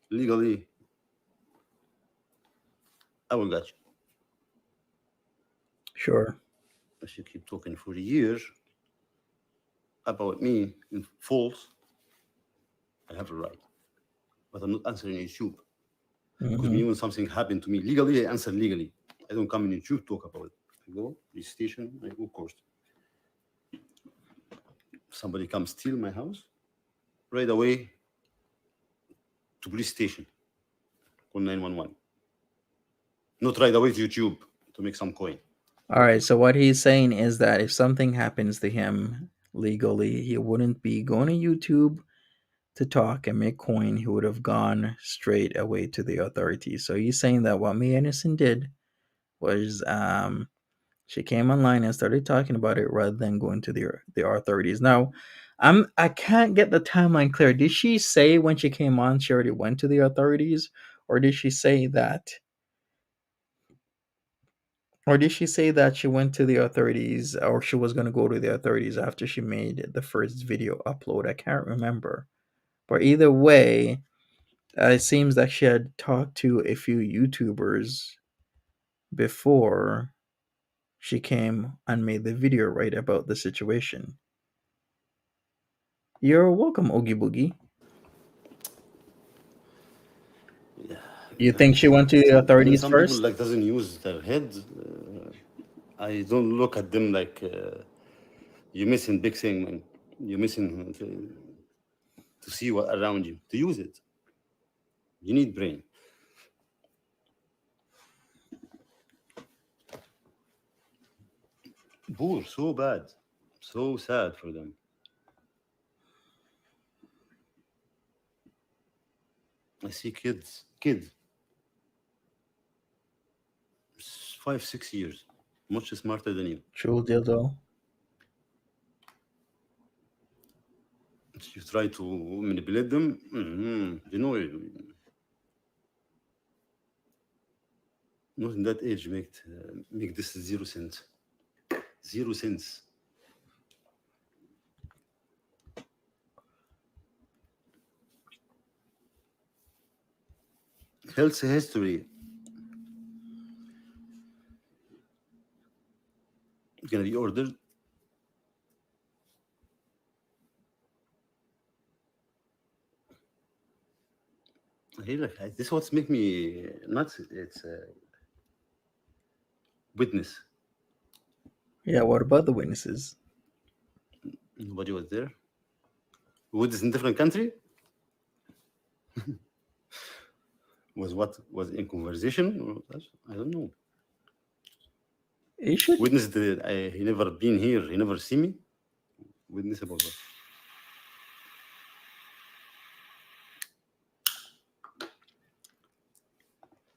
Speaker 2: legally, I will get you.
Speaker 1: Sure.
Speaker 2: If you keep talking for a year about me in false, I have a right. But I'm not answering YouTube. Because me,
Speaker 1: Hmm.
Speaker 2: when something happened to me legally, I answer legally. I don't come in YouTube to talk about it. I go police station, I go court. Somebody comes steal my house, right away to police station, call 911. Not right away to YouTube to make some coin.
Speaker 1: All right. So what he's saying is that if something happens to him legally, he wouldn't be going to YouTube to talk and make coin. He would have gone straight away to the authorities. So he's saying that what May Innocent did was she came online and started talking about it rather than going to the authorities. Now, I can't get the timeline clear. Did she say when she came on she already went to the authorities, or did she say that, she went to the authorities, or she was going to go to the authorities after she made the first video upload? I can't remember. But either way, it seems that she had talked to a few YouTubers before she came and made the video right about the situation. You're welcome, Oogie Boogie.
Speaker 2: Yeah,
Speaker 1: You think she went to the
Speaker 2: when
Speaker 1: authorities
Speaker 2: some people
Speaker 1: first?
Speaker 2: like doesn't use their head, I don't look at them like you're missing big thing, man. You're missing to see what around you, to use it. You need brain. Poor, so bad, so sad for them. I see kids, 5, 6 years, much smarter than you.
Speaker 1: True dildo.
Speaker 2: If you try to manipulate them, you know, not in that age make this 0 cents. 0 cents. Health history gonna be ordered. Hey, look, this what's make me nuts. It's a witness.
Speaker 1: Yeah, what about the witnesses?
Speaker 2: Nobody was there. Witness in different country was in conversation. I don't know.
Speaker 1: You should.
Speaker 2: Witness that he never been here. He never see me. Witness about what?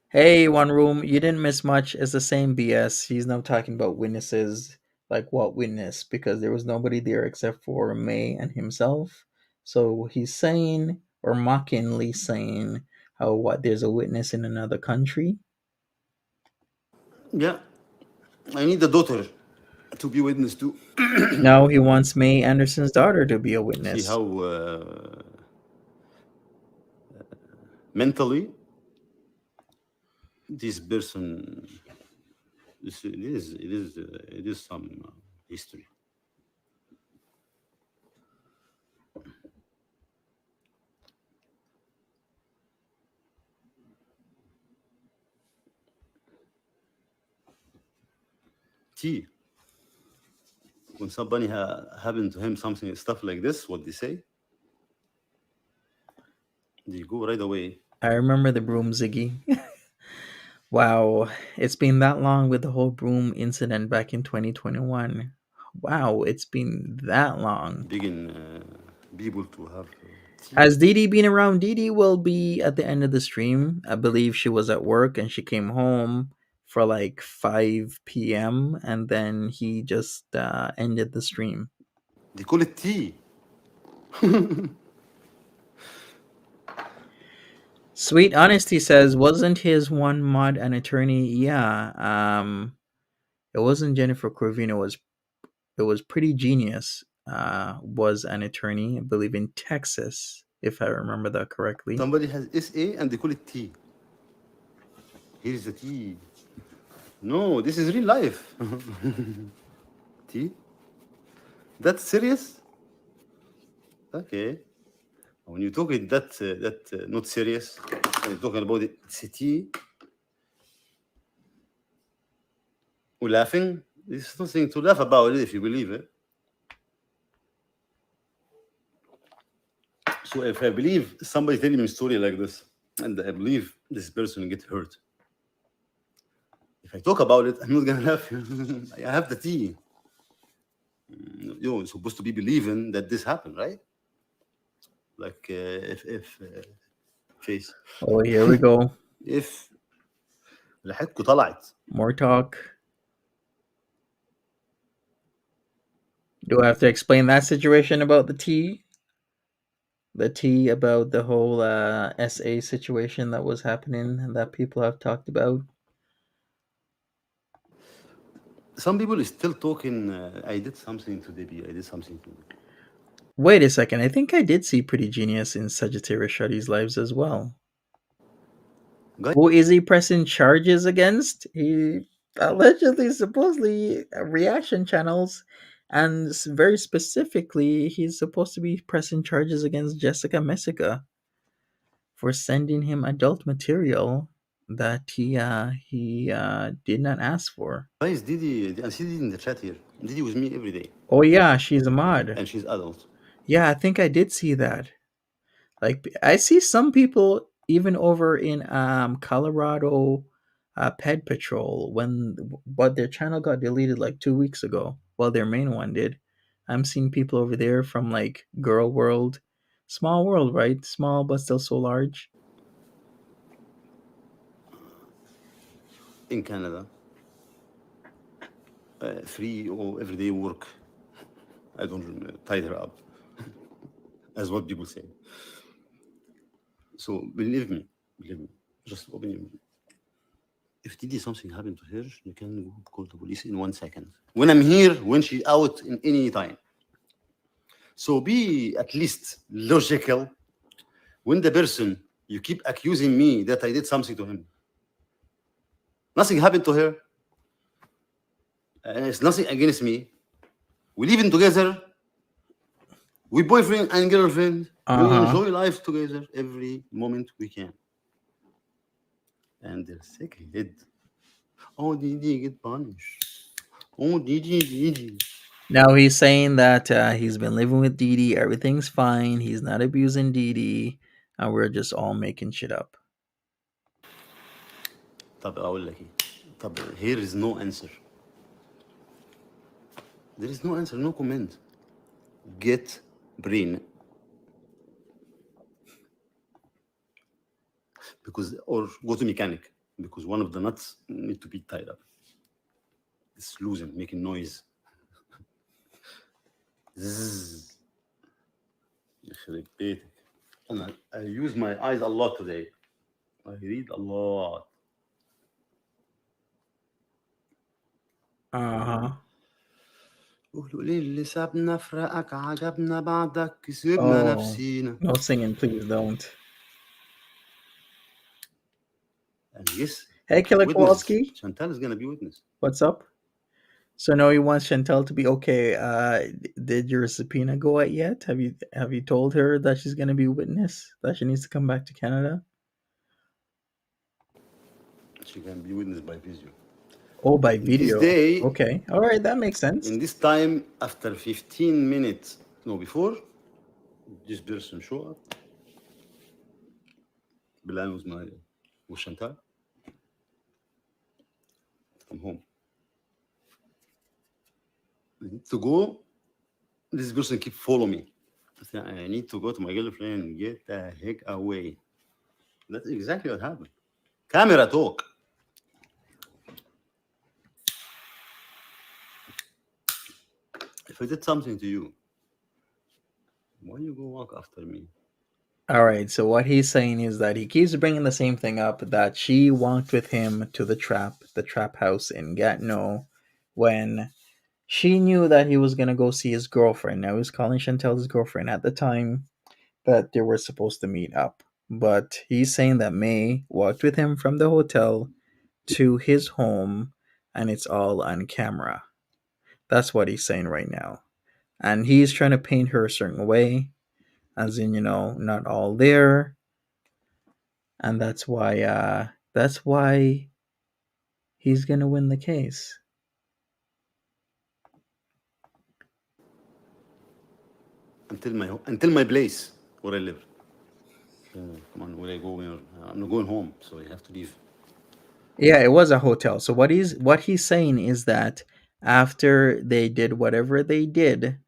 Speaker 1: Hey, one room, you didn't miss much. It's the same BS. He's now talking about witnesses. Like what witness? Because there was nobody there except for May and himself. So he's saying, or mockingly saying, how what there's a witness in another country.
Speaker 2: Yeah, I need the daughter to be witness to
Speaker 1: Now he wants May Anderson's daughter to be a
Speaker 2: see
Speaker 1: witness.
Speaker 2: how mentally this person. It is some history. T. When somebody happened to him something stuff like this, what they say, they go right away.
Speaker 1: I remember the broom, Ziggy. Wow, it's been that long with the whole broom incident back in 2021. Wow, it's been that long.
Speaker 2: Begin people to have tea.
Speaker 1: Has Dee Dee been around? Dee Dee will be at the end of the stream. I believe she was at work and she came home for like 5 p.m. and then he just ended the stream.
Speaker 2: They call it tea.
Speaker 1: Sweet Honesty says, wasn't his one mod an attorney? Yeah. It wasn't Jennifer Corvino. It was Pretty Genius. Was an attorney, I believe, in Texas, if I remember that correctly.
Speaker 2: Somebody has SA and they call it tea. Here's the tea. No, this is real life. Tea? That's serious? Okay. When you talk it that not serious, when you're talking about it, it's a tea. We're laughing. There's nothing to laugh about it if you believe it. So if I believe somebody telling me a story like this, and I believe this person get hurt, if I talk about it, I'm not gonna laugh. I have the tea. You're supposed to be believing that this happened, right? Like if face
Speaker 1: Oh, here we go.
Speaker 2: if لحقتكم طلعت.
Speaker 1: More talk. Do I have to explain that situation about the tea? The tea about the whole SA situation that was happening and that people have talked about?
Speaker 2: Some people is still talking. I did something to Debbie. I did something to.
Speaker 1: Wait a second. I think I did see Pretty Genius in Sagittarius Shuddy's lives as well.
Speaker 2: Guys,
Speaker 1: Who is he pressing charges against? He allegedly, supposedly, reaction channels, and very specifically, he's supposed to be pressing charges against Jessica Messica for sending him adult material that he did not ask for.
Speaker 2: Didi, I see Didi in the chat here. Didi with me every day,
Speaker 1: Oh yeah, she's a mod.
Speaker 2: and she's adult.
Speaker 1: Yeah, I think I did see that. Like I see some people even over in Colorado Pet Patrol when but their channel got deleted like 2 weeks ago. Well, their main one did. I'm seeing people over there from like Girl World, small world, right? Small but still so large.
Speaker 2: In Canada. Free or everyday work. I don't tie her up. as what people say. So believe me, just open your. If Didi something happened to her, you can go call the police in 1 second. When I'm here, when she's out in any time. So be at least logical when the person you keep accusing me that I did something to him. Nothing happened to her. And it's nothing against me. We living together. We boyfriend and girlfriend. We
Speaker 1: Uh-huh.
Speaker 2: enjoy life together every moment we can. And they're sick head. Oh, Didi get punished. Oh, Didi.
Speaker 1: Now he's saying that he's been living with Dee Dee, everything's fine, he's not abusing Dee Dee, and we're just all making shit up.
Speaker 2: طب أقول لك إيه؟ طب here is no answer. There is no answer, no comment. Get brain. Because, or go to mechanic. Because one of the nuts need to be tied up. It's losing, making noise. Zzz. يخرب بيتك. I use my eyes a lot today. I read a lot.
Speaker 1: Uh-huh.
Speaker 2: قولوا لي اللي سابنا فراقك عجبنا بعدك كسبنا
Speaker 1: Oh,
Speaker 2: نفسينا.
Speaker 1: no singing, please don't.
Speaker 2: And yes,
Speaker 1: Hey, Killer
Speaker 2: witness.
Speaker 1: Kowalski,
Speaker 2: Chantal is gonna be witness.
Speaker 1: what's up? So now you want Chantel to be okay. Did your subpoena go out yet? Have you told her that she's gonna be witness? That she needs to come back to Canada?
Speaker 2: She can be witness by video.
Speaker 1: Oh, by
Speaker 2: In this
Speaker 1: video.
Speaker 2: day,
Speaker 1: Okay. All right, that makes sense.
Speaker 2: in this time, after 15 minutes, no, before, this person show up. Bilan was my, with Chantal. Come home. I need to go. This person keep follow me. I said, I need to go to my girlfriend. Get the heck away. That's exactly what happened. Camera talk. If I did something to you, why you go walk after me?
Speaker 1: All right. So what he's saying is that he keeps bringing the same thing up, that she walked with him to the trap house in Gatineau, when she knew that he was gonna go see his girlfriend. Now he was calling Chantel his girlfriend at the time that they were supposed to meet up. But he's saying that May walked with him from the hotel to his home, and it's all on camera. That's what he's saying right now. And he's trying to paint her a certain way, as in, not all there. And that's why he's gonna win the case.
Speaker 2: Until my place where I live. Come on, where I go? I'm not going home, so I have to leave.
Speaker 1: Yeah, it was a hotel. So what he's saying is that after they did whatever they did,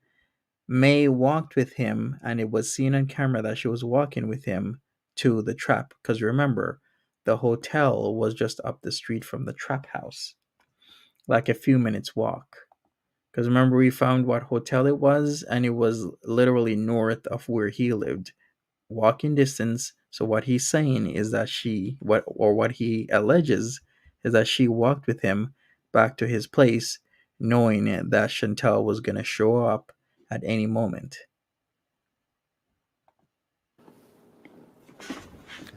Speaker 1: May walked with him, and it was seen on camera that she was walking with him to the trap. Because remember, the hotel was just up the street from the trap house, like a few minutes walk. Because remember, we found what hotel it was, and it was literally north of where he lived, walking distance. So what he's saying is that what he alleges is that she walked with him back to his place, knowing that Chantel was gonna show up at any moment.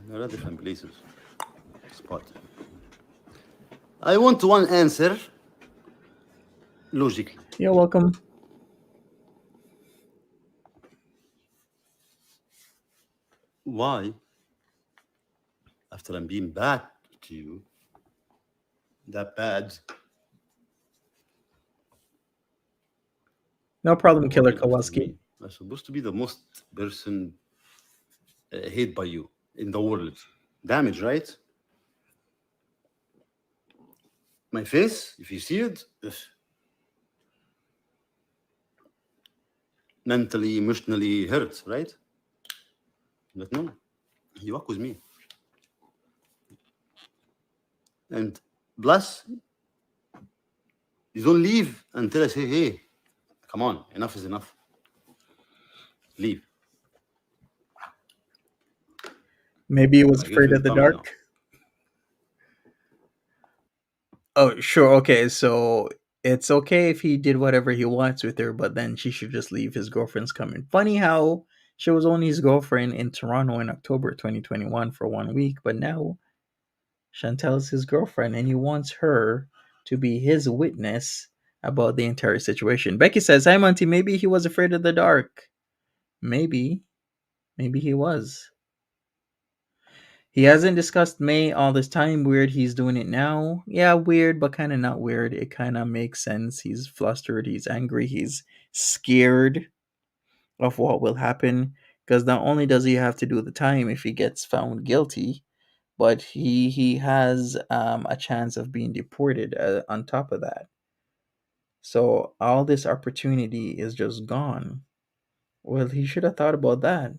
Speaker 2: There are different places. Spot. I want one answer logically.
Speaker 1: You're welcome.
Speaker 2: Why, after I'm being bad to you, that bad,
Speaker 1: No problem,
Speaker 2: you
Speaker 1: Killer
Speaker 2: walking after
Speaker 1: Kowalski.
Speaker 2: me? I'm supposed to be the most person hate by you in the world. Damage, right? My face, if you see it, mentally, emotionally hurt, right? But no, you walk with me. And plus, you don't leave until I say, hey, come on, enough is enough. Leave.
Speaker 1: Maybe he was
Speaker 2: My
Speaker 1: afraid of
Speaker 2: girlfriend
Speaker 1: the
Speaker 2: coming now.
Speaker 1: dark. Oh, sure. Okay, so it's okay if he did whatever he wants with her, but then she should just leave. His girlfriend's coming. Funny how she was only his girlfriend in Toronto in October 2021 for 1 week, but now Chantel's his girlfriend and he wants her to be his witness about the entire situation. Becky says, "Hi, Monty. Maybe he was afraid of the dark. Maybe. Maybe he was. He hasn't discussed May all this time. Weird he's doing it now. Yeah, weird, but kind of not weird. It kind of makes sense. He's flustered, he's angry, he's scared of what will happen. Because not only does he have to do the time if he gets found guilty, but he has a chance of being deported on top of that. So all this opportunity is just gone. Well, he should have thought about that.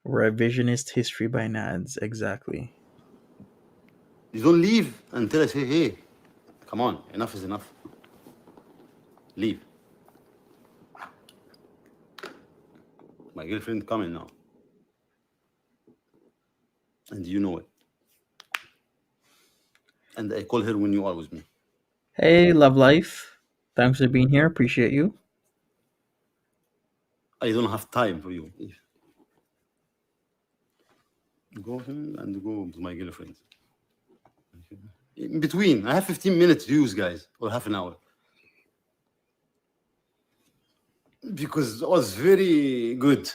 Speaker 1: Revisionist history by Nadz, exactly.
Speaker 2: You don't leave until I say, hey, come on, enough is enough. Leave. My girlfriend coming now. And you know it. And I call her when you are with me.
Speaker 1: Hey, love life. Thanks for being here. Appreciate you.
Speaker 2: I don't have time for you. Go and go to my girlfriend. In between, I have 15 minutes to use, guys, or half an hour. Because it was very good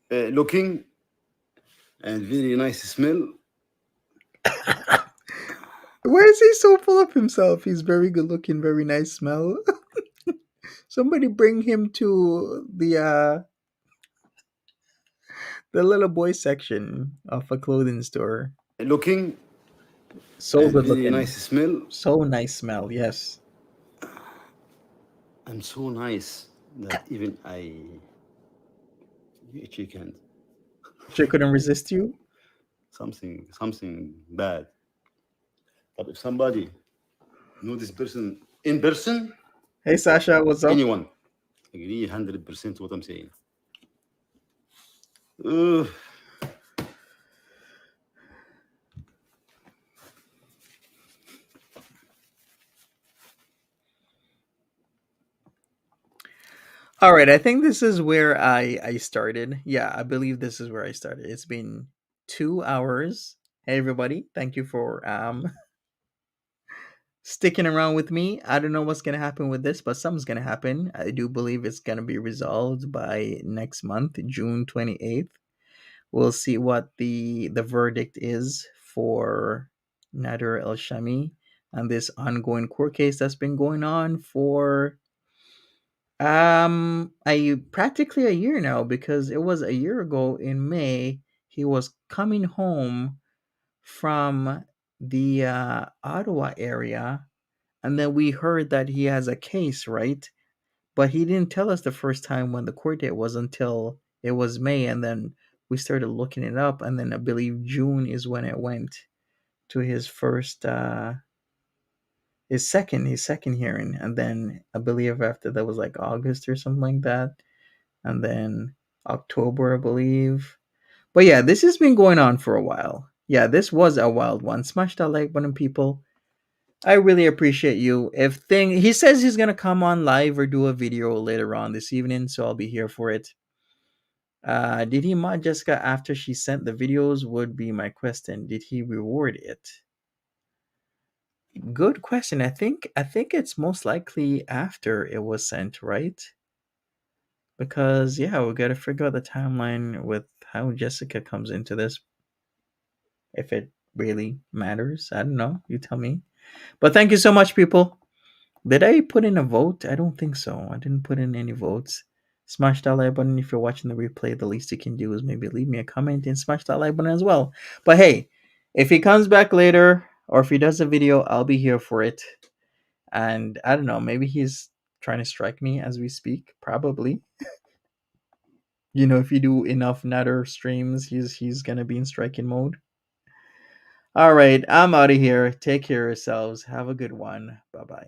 Speaker 2: looking and very nice smell.
Speaker 1: Why is he so full of himself? He's very good looking, very nice smell. Somebody bring him to the little boy section of a clothing store.
Speaker 2: Looking
Speaker 1: So
Speaker 2: and
Speaker 1: good
Speaker 2: very
Speaker 1: looking.
Speaker 2: nice smell.
Speaker 1: So nice smell, yes.
Speaker 2: I'm so nice that even I shake hand.
Speaker 1: She couldn't resist you.
Speaker 2: Something bad. But if somebody know this person in person,
Speaker 1: Hey Sasha, what's up?
Speaker 2: anyone agree 100% what I'm saying. Uh,
Speaker 1: All right, I think this is where I started. Yeah, I believe this is where I started. It's been 2 hours. Hey everybody, thank you for sticking around with me. I don't know what's gonna happen with this, but something's gonna happen. I do believe it's gonna be resolved by next month, June 28th. We'll see what the verdict is for Nader El Shami and this ongoing court case that's been going on for a practically a year now, because it was a year ago in May he was coming home from the Ottawa area, and then we heard that he has a case, right? But he didn't tell us the first time when the court date was until it was May, and then we started looking it up, and then I believe June is when it went to his first his second hearing, and then I believe after that was like August or something like that, and then October, I believe. But yeah, this has been going on for a while. Yeah, this was a wild one. Smash that like button, people. I really appreciate you. If thing he says he's gonna come on live or do a video later on this evening, so I'll be here for it. Did he mod Jessica after she sent the videos? Would be my question. Did he reward it? Good question. I think it's most likely after it was sent, right? Because yeah, we gotta figure out the timeline with how Jessica comes into this. If it really matters, I don't know. You tell me. But thank you so much, people. Did I put in a vote? I don't think so. I didn't put in any votes. Smash that like button if you're watching the replay. The least you can do is maybe leave me a comment and smash that like button as well. But hey, if he comes back later or if he does a video, I'll be here for it. And I don't know, maybe he's trying to strike me as we speak. Probably. If you do enough Nutter streams, he's gonna be in striking mode. All right, I'm out of here. Take care of yourselves. Have a good one. Bye bye.